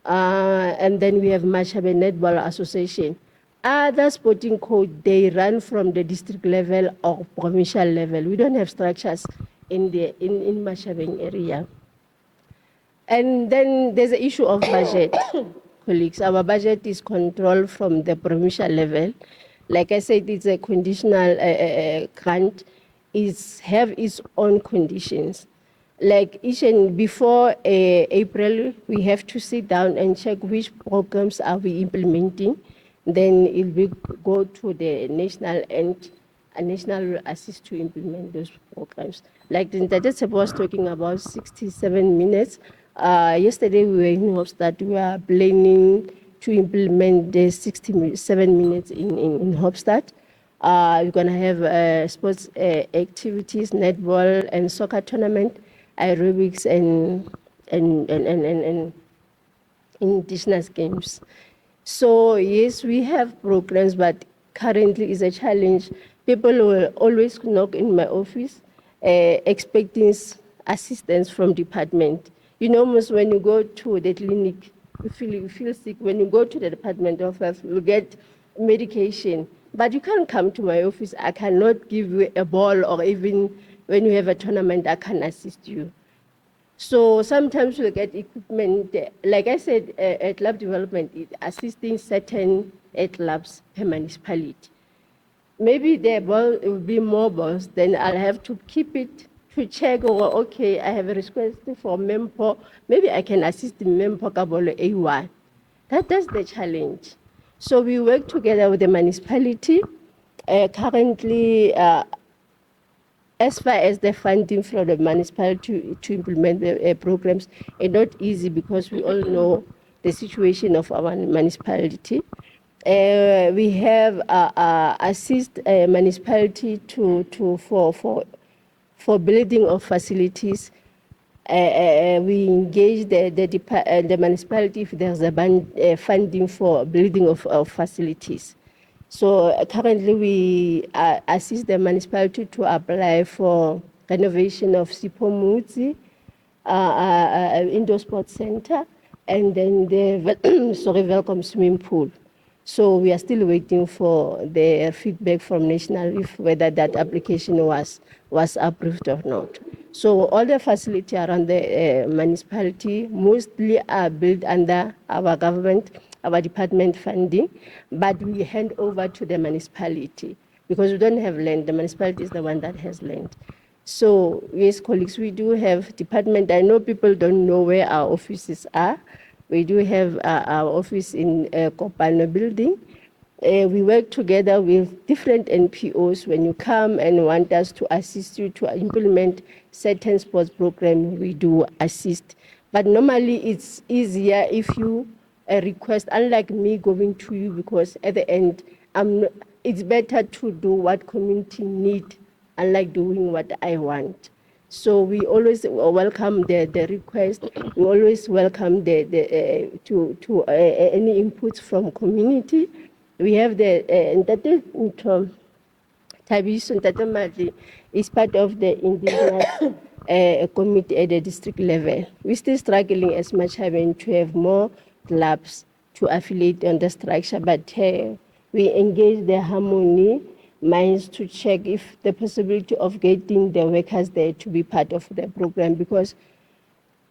And then we have Machabeng Netball Association. Other sporting code, they run from the district level or provincial level. We don't have structures in Machabeng area. And then there's the issue of budget. Colleagues, our budget is controlled from the provincial level. Like I said, it's a conditional grant. It have its own conditions. Like each and before April, we have to sit down and check which programs are we implementing. Then it will go to the national, and a national will assist to implement those programs. Like the Ntlathi was talking about 67 minutes. Yesterday we were in Hofstad, we are planning to implement the 67 minutes in Hofstad. We're going to have sports activities, netball and soccer tournament, aerobics and indigenous games. So yes, we have programs, but currently is a challenge. People will always knock in my office expecting assistance from department. You know, almost when you go to the clinic, you feel sick. When you go to the Department of Health, you get medication. But you can't come to my office. I cannot give you a ball, or even when you have a tournament, I can assist you. So sometimes we get equipment, like I said, club development is assisting certain clubs per municipality. Maybe the ball will be more balls, then I'll have to keep it to check, or okay, I have a request for Mempo, maybe I can assist the Mempo Kabolo A1. That's the challenge. So we work together with the municipality. Currently, as far as the funding from the municipality to implement the programs, it's not easy because we all know the situation of our municipality. We have assist municipality for building of facilities. We engage the municipality if there's a funding for building of facilities. So currently we assist the municipality to apply for renovation of Sipho indoor sports center, and then the welcome swimming pool. So we are still waiting for the feedback from National if whether that application was approved or not. So all the facility around the municipality mostly are built under our government, our department funding, but we hand over to the municipality because we don't have land. The municipality is the one that has land. So yes, colleagues, we do have department. I know people don't know where our offices are. We do have our office in Kopano building. We work together with different NPOs. When you come and want us to assist you to implement certain sports programs, we do assist. But normally it's easier if you request, unlike me going to you, because at the end, it's better to do what community need, unlike doing what I want. So we always welcome the request. We always welcome any inputs from community. We have the Ntlathi Tabiso Ntatemali is part of the indigenous committee at the district level. We're still struggling as much having to have more clubs to affiliate on the structure, but we engage the harmony minds to check if the possibility of getting the workers there to be part of the program, because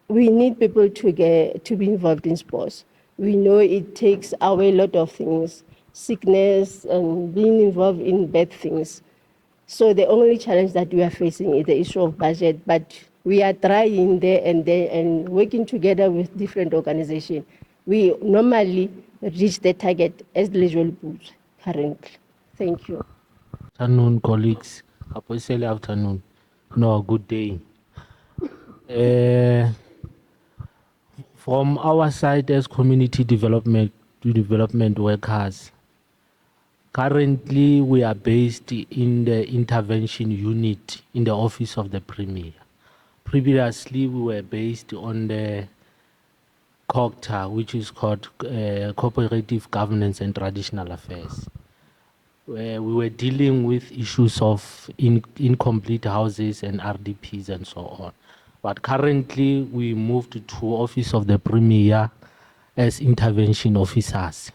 we need people to be involved in sports. We know it takes away a lot of things, sickness and being involved in bad things. So the only challenge that we are facing is the issue of budget, but we are trying there and working together with different organizations. We normally reach the target as eligible currently. Thank you. Afternoon, colleagues. Early afternoon. No, good day. From our side as community development workers, currently we are based in the intervention unit in the office of the Premier. Previously, we were based on the COGTA, which is called Cooperative Governance and Traditional Affairs. Where we were dealing with issues of incomplete houses and RDPs and so on. But currently we moved to Office of the Premier as intervention officers.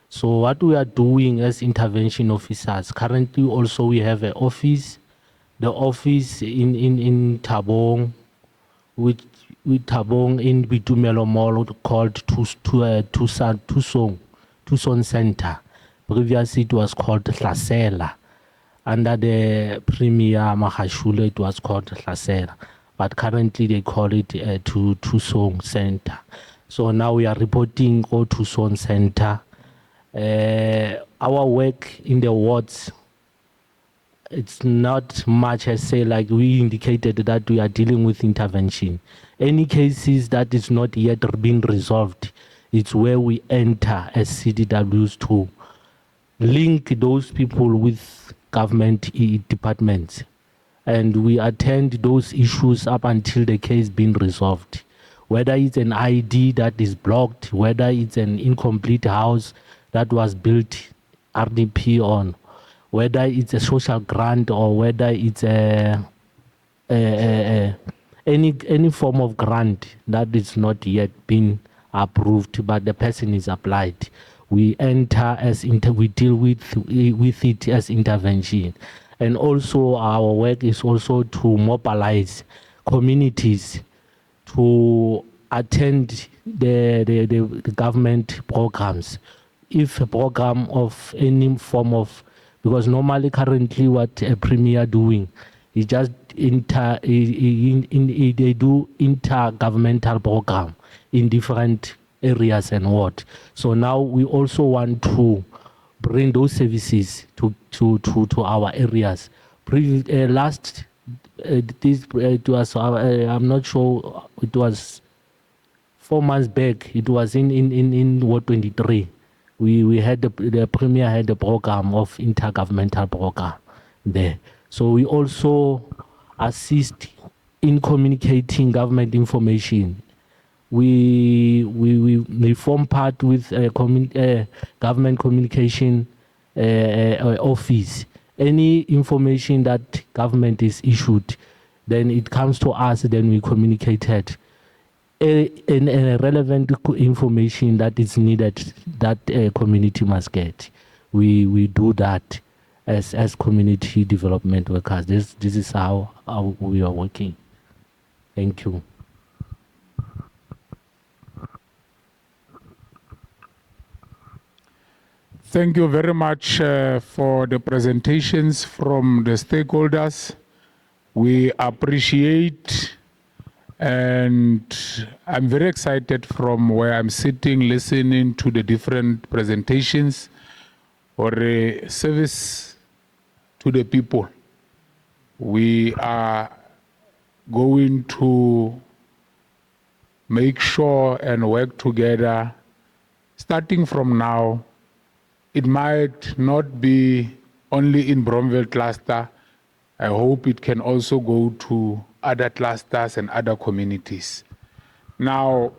So what we are doing as intervention officers, currently also we have an office, the office in Tabong, with Tabong in Bitumelo Mall called Tucson Center. Previously, it was called Hlasela. Under the Premier Mahashule, it was called Hlasela. But currently, they call it Tucson Center. So now we are reporting to Tucson Center. Our work in the wards, it's not much as say, like we indicated that we are dealing with intervention. Any cases that is not yet being resolved, it's where we enter as CDWs to link those people with government departments, and we attend those issues up until the case being resolved. whether it's an ID that is blocked, whether it's an incomplete house that was built RDP on, whether it's a social grant or whether it's any form of grant that is not yet been approved, but the person is applied. We enter as we deal with it as intervention. And also our work is also to mobilize communities to attend the government programs. If a program of any form of, because normally currently what a premier doing is just they do intergovernmental program in different areas and what. So now we also want to bring those services to our areas. Last it was I'm not sure, it was 4 months back. It was in Ward 23. We had the premier had a program of intergovernmental program there. So we also assist in communicating government information. We form part with government communication office. Any information that government is issued, then it comes to us, then we communicate it. And relevant information that is needed, that community must get. We do that as community development workers. This is how we are working. Thank you. Thank you very much for the presentations from the stakeholders. We appreciate, and I'm very excited from where I'm sitting, listening to the different presentations or service to the people. We are going to make sure and work together, starting from now. It might not be only in Bronville cluster. I hope it can also go to other clusters and other communities. Now,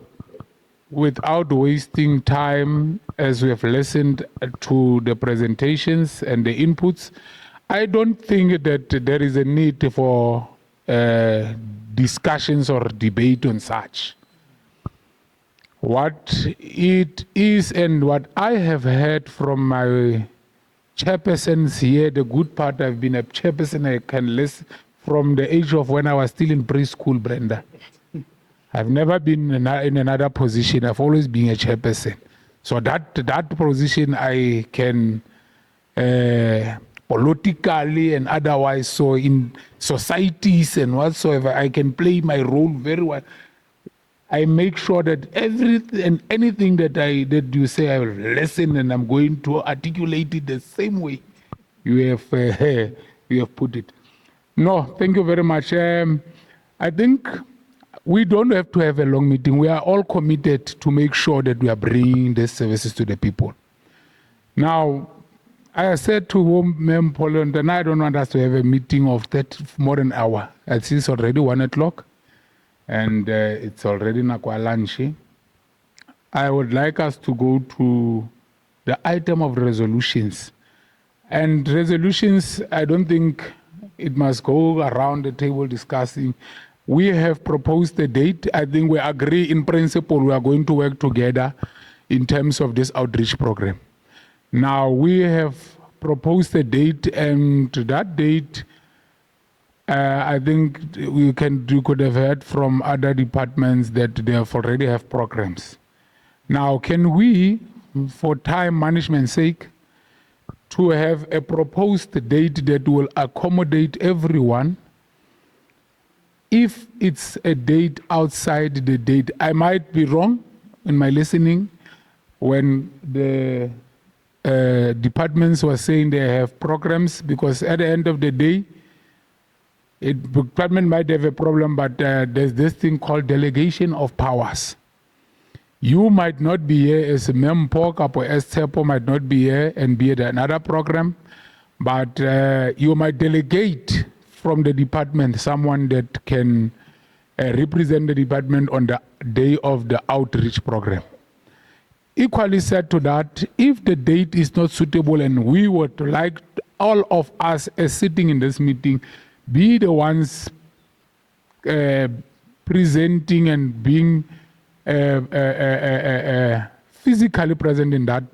without wasting time, as we have listened to the presentations and the inputs, I don't think that there is a need for discussions or debate on such. What it is and what I have heard from my chairpersons here, the good part, I've been a chairperson, I can list from the age of when I was still in preschool, Brenda. I've never been in another position. I've always been a chairperson. So that position I can politically and otherwise, so in societies and whatsoever, I can play my role very well. I make sure that everything and anything that you say, I will listen and I'm going to articulate it the same way you have put it. No, thank you very much. I think we don't have to have a long meeting. We are all committed to make sure that we are bringing these services to the people. Now, I said to Ma'am Poland, and I don't want us to have a meeting of that more than an hour. It's already 1 o'clock. And it's already nakwa lunch. I would like us to go to the item of resolutions. And resolutions, I don't think it must go around the table discussing. We have proposed a date. I think we agree in principle we are going to work together in terms of this outreach program. Now we have proposed a date, and that date I think you could have heard from other departments that they already have programs. Now, can we, for time management's sake, to have a proposed date that will accommodate everyone? If it's a date outside the date, I might be wrong in my listening when the departments were saying they have programs, because at the end of the day, department might have a problem, but there's this thing called delegation of powers. You might not be here as a MEMPOC, or STEPO might not be here and be at another program, but you might delegate from the department someone that can represent the department on the day of the outreach program. Equally said to that, if the date is not suitable and we would like all of us as sitting in this meeting be the ones presenting and being physically present in that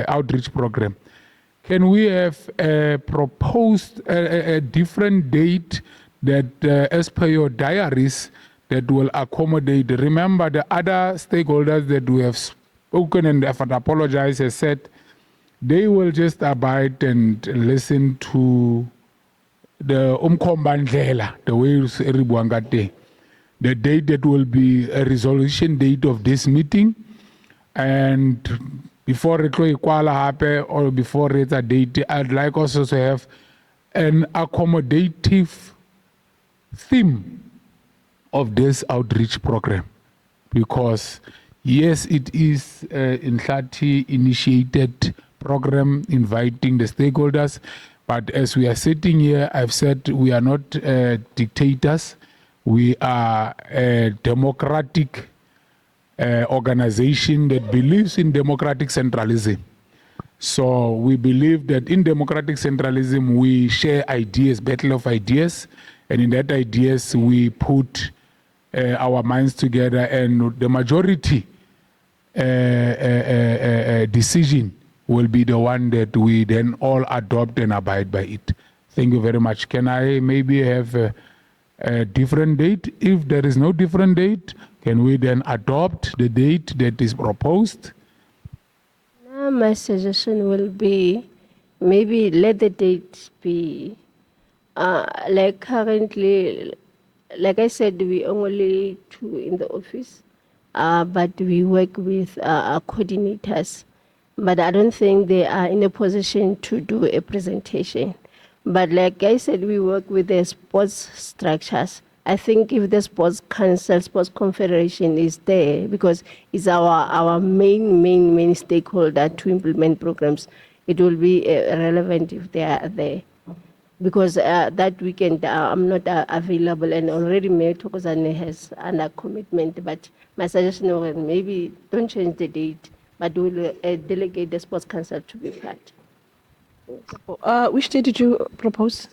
outreach program, can we have proposed a different date that, as per your diaries, that will accommodate? Remember, the other stakeholders that we have spoken and have apologized has said they will just abide and listen to the umkombandlela, the way the date that will be a resolution date of this meeting, and before it or before it's a date, I'd like also to have an accommodative theme of this outreach program, because yes, it is Ntlathi initiated program inviting the stakeholders, but as we are sitting here, I've said we are not dictators. We are a democratic organization that believes in democratic centralism. So we believe that in democratic centralism, we share ideas, battle of ideas, and in that ideas, we put our minds together, and the majority decision will be the one that we then all adopt and abide by it. Thank you very much. Can I maybe have a different date? If there is no different date, can we then adopt the date that is proposed? My suggestion will be maybe let the date be like currently, like I said, we only 2 in the office, but we work with coordinators. But I don't think they are in a position to do a presentation. But like I said, we work with the sports structures. I think if the sports council, sports confederation is there, because it's our main stakeholder to implement programs, it will be relevant if they are there. Because that weekend I'm not available, and already Mayor Thokozane has under commitment. But my suggestion was maybe don't change the date, but we'll delegate the sports council to be part. Which day did you propose?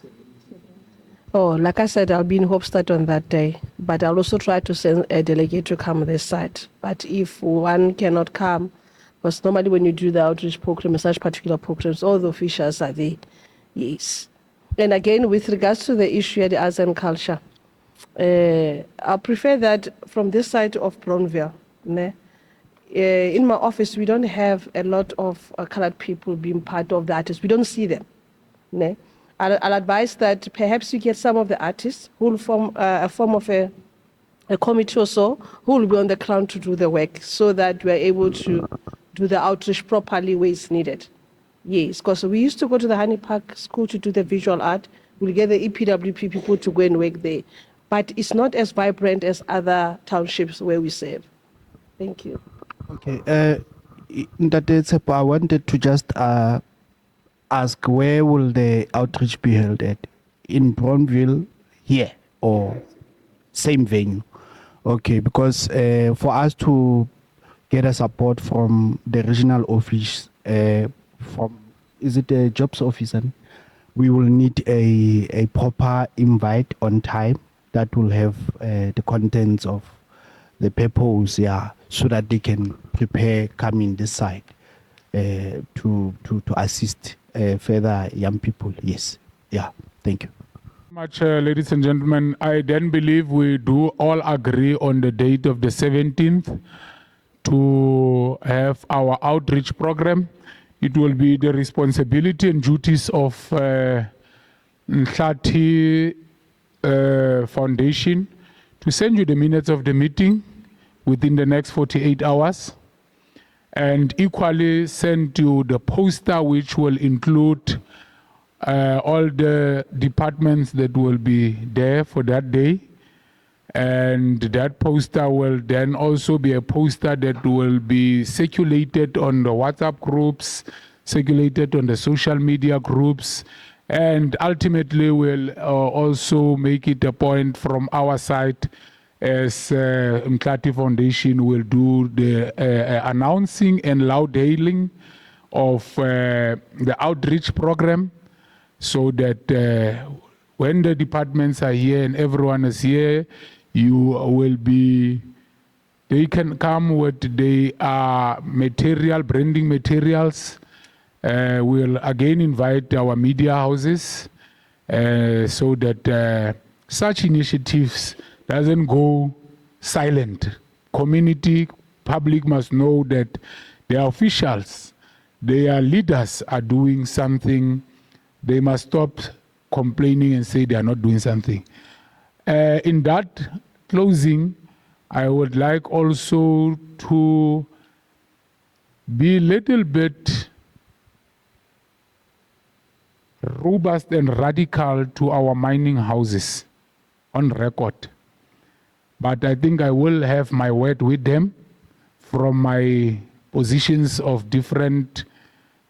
Oh, like I said, I'll be in Hofstad on that day, but I'll also try to send a delegate to come this side. But if one cannot come, because normally when you do the outreach program, such particular programs, all the officials are there. Yes. And again, with regards to the issue of the arts and culture, I prefer that from this side of Bronville, in my office, we don't have a lot of colored people being part of the artists. We don't see them. I'll advise that perhaps you get some of the artists who will form a form of a committee or so, who will be on the ground to do the work, so that we're able to do the outreach properly where it's needed. Yes, because we used to go to the Honey Park School to do the visual art. We'll get the EPWP people to go and work there. But it's not as vibrant as other townships where we serve. Thank you. Okay. Ntlathi, I wanted to just ask, where will the outreach be held at? In Bronville, here, or same venue? Okay, because for us to get a support from the regional office, from, is it a jobs officer? We will need a proper invite on time that will have the contents of the purpose, so that they can prepare coming this side to assist further young people. Yes. Yeah. Thank you. Much, ladies and gentlemen. I then believe we do all agree on the date of the 17th to have our outreach program. It will be the responsibility and duties of Ntlathi Foundation to send you the minutes of the meeting within the next 48 hours, and equally send you the poster, which will include all the departments that will be there for that day. And that poster will then also be a poster that will be circulated on the WhatsApp groups, circulated on the social media groups, And ultimately, we'll also make it a point from our side as Ntlathi Foundation will do the announcing and loud hailing of the outreach program, so that when the departments are here and everyone is here, you will be, they can come with the branding materials. We'll again invite our media houses so that such initiatives doesn't go silent. Community, public must know that their officials, their leaders are doing something. They must stop complaining and say they are not doing something. In that closing, I would like also to be a little bit robust and radical to our mining houses on record. But I think I will have my word with them from my positions of different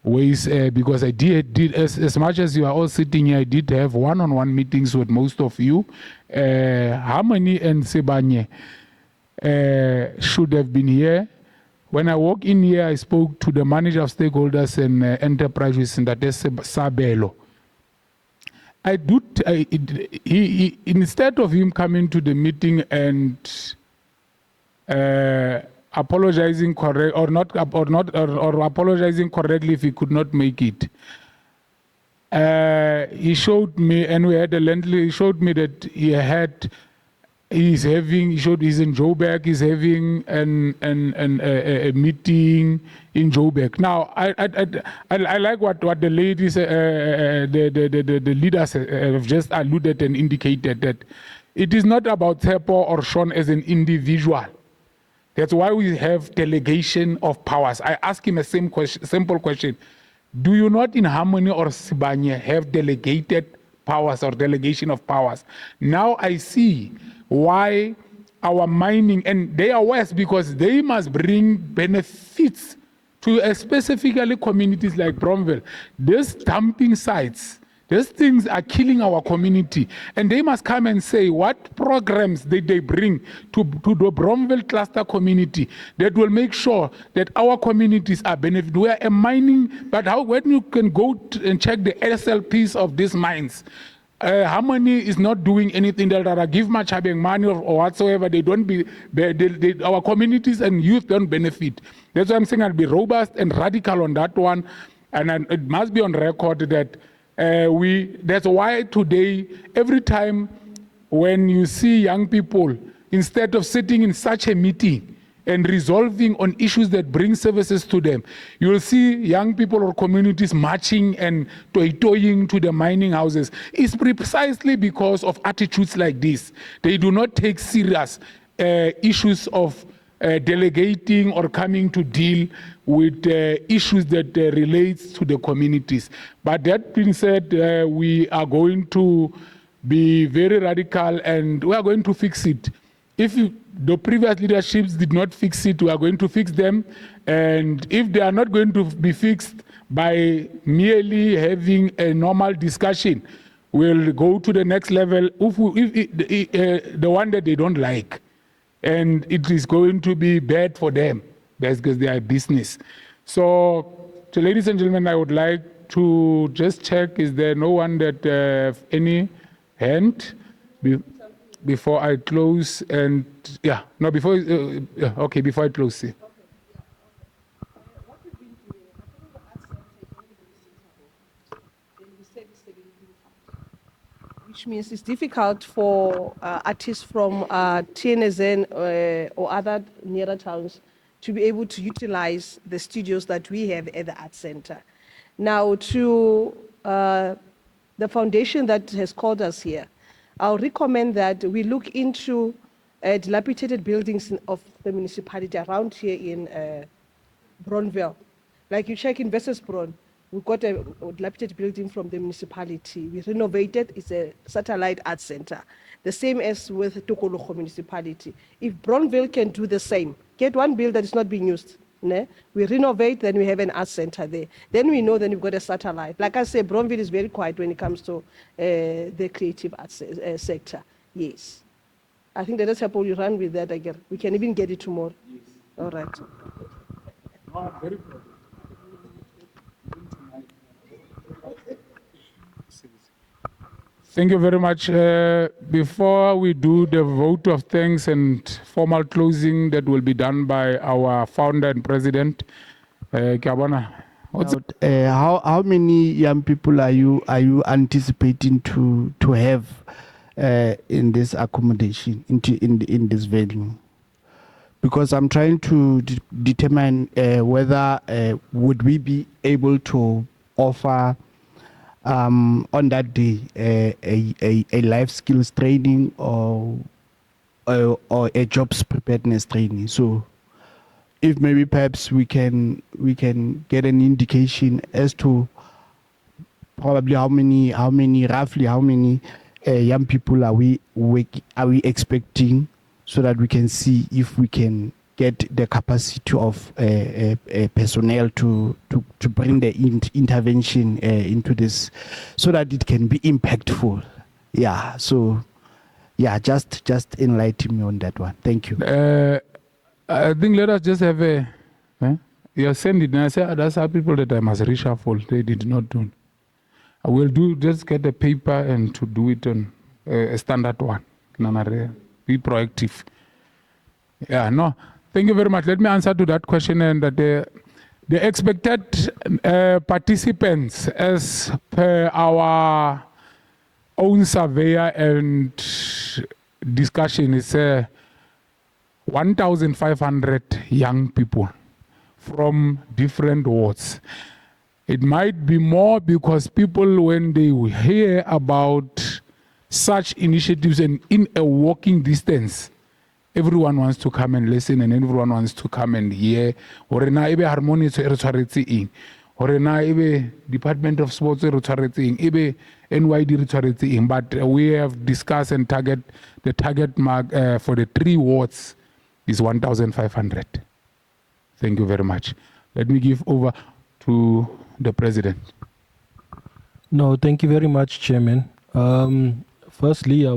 ways, because I did as much as you are all sitting here, I did have one-on-one meetings with most of you. Harmony and Sebanye should have been here. When I walk in here, I spoke to the manager of stakeholders and enterprises, and that is Sabelo. Instead of him coming to the meeting and apologizing apologizing correctly if he could not make it, he showed me, and we had a lengthy, he showed me that he's in Joburg, he's having a meeting in Joburg. Now, I like what the ladies, the leaders have just alluded and indicated, that it is not about Tepo or Sean as an individual. That's why we have delegation of powers. I ask him a simple question. Do you not in Harmony or Sibanye have delegated powers or delegation of powers? Now I see why our mining, and they are worse because they must bring benefits to specifically communities like Bronville. These dumping sites, these things are killing our community, and they must come and say what programs they bring to the Bronville cluster community that will make sure that our communities are benefited. We are a mining, but when you can go and check the SLPs of these mines, Harmony is not doing anything that are give much having money or whatsoever. They don't our communities and youth don't benefit. That's why I'm saying I'll be robust and radical on that one, and it must be on record that that's why today, every time when you see young people, instead of sitting in such a meeting and resolving on issues that bring services to them, you will see young people or communities marching and toying to the mining houses. It's precisely because of attitudes like this. They do not take serious issues of delegating or coming to deal with issues that relates to the communities. But that being said, we are going to be very radical and we are going to fix it. If the previous leaderships did not fix it, we are going to fix them. And if they are not going to be fixed by merely having a normal discussion, we'll go to the next level, the one that they don't like. And it is going to be bad for them because they are business. So, ladies and gentlemen, I would like to just check, is there no one that have any hand before I close? And before I close. Which means it's difficult for artists from TNSN or other nearer towns to be able to utilize the studios that we have at the Art Center. Now, to the foundation that has called us here, I'll recommend that we look into dilapidated buildings of the municipality around here in Bronville. Like you check in Wesselsbron, we've got a dilapidated building from the municipality. We renovated, it's a satellite art center. The same as with Tokologo municipality. If Bronville can do the same, get one building that is not being used, Ne? We renovate, then we have an arts center there. Then we know then we've got a satellite. Like I say, Bronville is very quiet when it comes to the creative arts sector. Yes. I think let us suppose you run with that again. We can even get it tomorrow. Yes. All right. Thank you very much. Before we do the vote of thanks and formal closing that will be done by our founder and president, Kiabona, How many young people are you anticipating to have in this accommodation in this venue? Because I'm trying to determine whether would we be able to offer on that day a life skills training or a jobs preparedness training. So if maybe perhaps we can get an indication as to probably roughly how many young people are we expecting, so that we can see if we can get the capacity of personnel to bring the intervention into this, so that it can be impactful. Yeah. So yeah, just enlighten me on that one. Thank you. I think let us just have a. You send it, and I say that's how people that I must reshuffle. They did not do. I will just get a paper and to do it on a standard one. Be proactive. Yeah, no. Thank you very much. Let me answer to that question. And that the expected participants, as per our own surveyor and discussion, is 1,500 young people from different wards. It might be more because people, when they hear about such initiatives and in a walking distance, everyone wants to come and listen, and everyone wants to come and hear. Or na ebe harmony ing, or na ebe Department of Sports ing, ebe NYD ing. But we have discussed and the target mark for the 3 wards is 1,500. Thank you very much. Let me give over to the president. No, thank you very much, Chairman. Firstly, I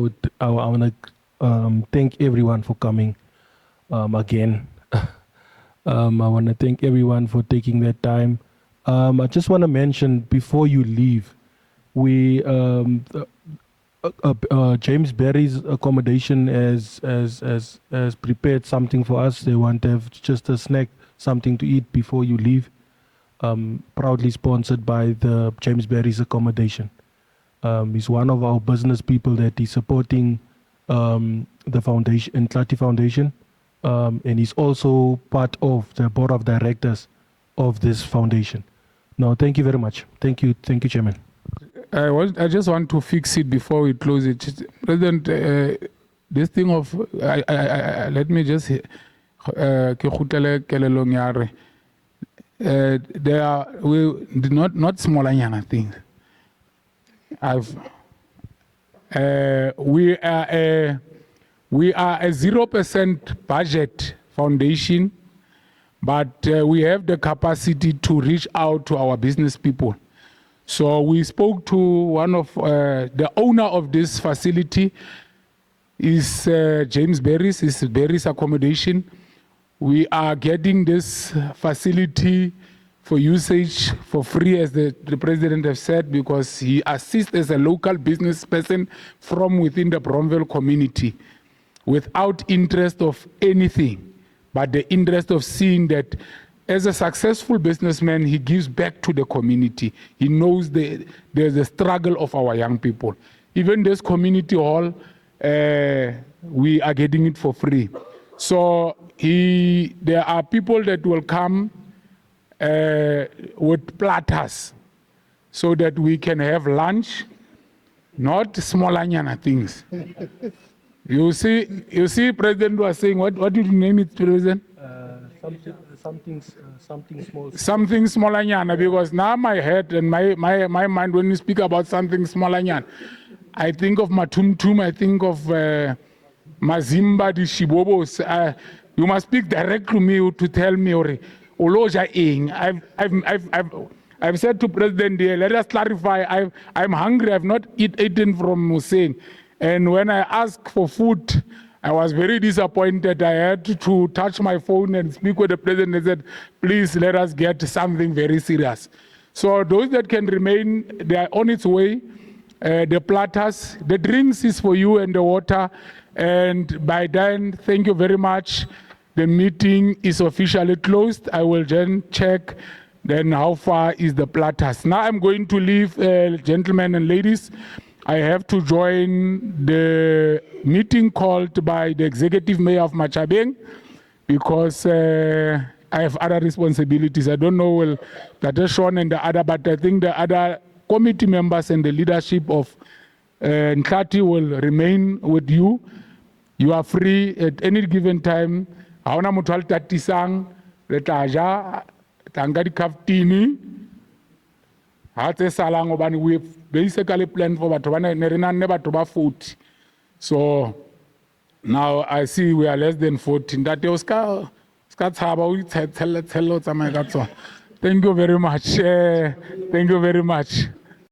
want to thank everyone for coming again. I want to thank everyone for taking their time. I just want to mention before you leave, we James Berries Accommodation has prepared something for us. They want to have just a snack, something to eat before you leave. Proudly sponsored by the James Berries Accommodation. He's one of our business people that is supporting the foundation, Ntlathi Foundation, and he's also part of the board of directors of this foundation. No, thank you very much. Thank you, Chairman. I just want to fix it before we close it. President, this thing of, let me just, there are not smaller things. We are a 0% budget foundation, but we have the capacity to reach out to our business people. So we spoke to one of the owner of this facility is James Berries, is Berries Accommodation. We are getting this facility for usage for free, as the president has said, because he assists as a local business person from within the Bronville community without interest of anything, but the interest of seeing that as a successful businessman, he gives back to the community. He knows there's a struggle of our young people. Even this community hall, we are getting it for free. So there are people that will come with platters so that we can have lunch, not small things. You see, President was saying, what did you name it, President? Something small. Something smaller, because now my head and my mind, when you speak about something smaller, I think of Matumtum, I think of Mazimba, the Shibobos. You must speak direct to me to tell me, Oloja ing. I've said to President here, let us clarify. I'm hungry. I've not eaten from Hussein. And when I asked for food, I was very disappointed. I had to touch my phone and speak with the president and said, please let us get something very serious. So those that can remain, they are on its way. The platters, the drinks is for you and the water. And by then, thank you very much. The meeting is officially closed. I will then check then how far is the platters. Now I'm going to leave, gentlemen and ladies. I have to join the meeting called by the executive mayor of Machabeng because I have other responsibilities. I don't know well, that is Sean and the other, but I think the other committee members and the leadership of Ntlathi will remain with you. You are free at any given time. Haona motho a le tatisang, le tla ja, tla nka di-captaini. Ha tse salang hobane we basically plan for batho ba ne re nanne batho ba 40. So now I see we are less than 14. That o ska tshaba o itshele o tsamaye ka tsona. Thank you very much. Thank you very much.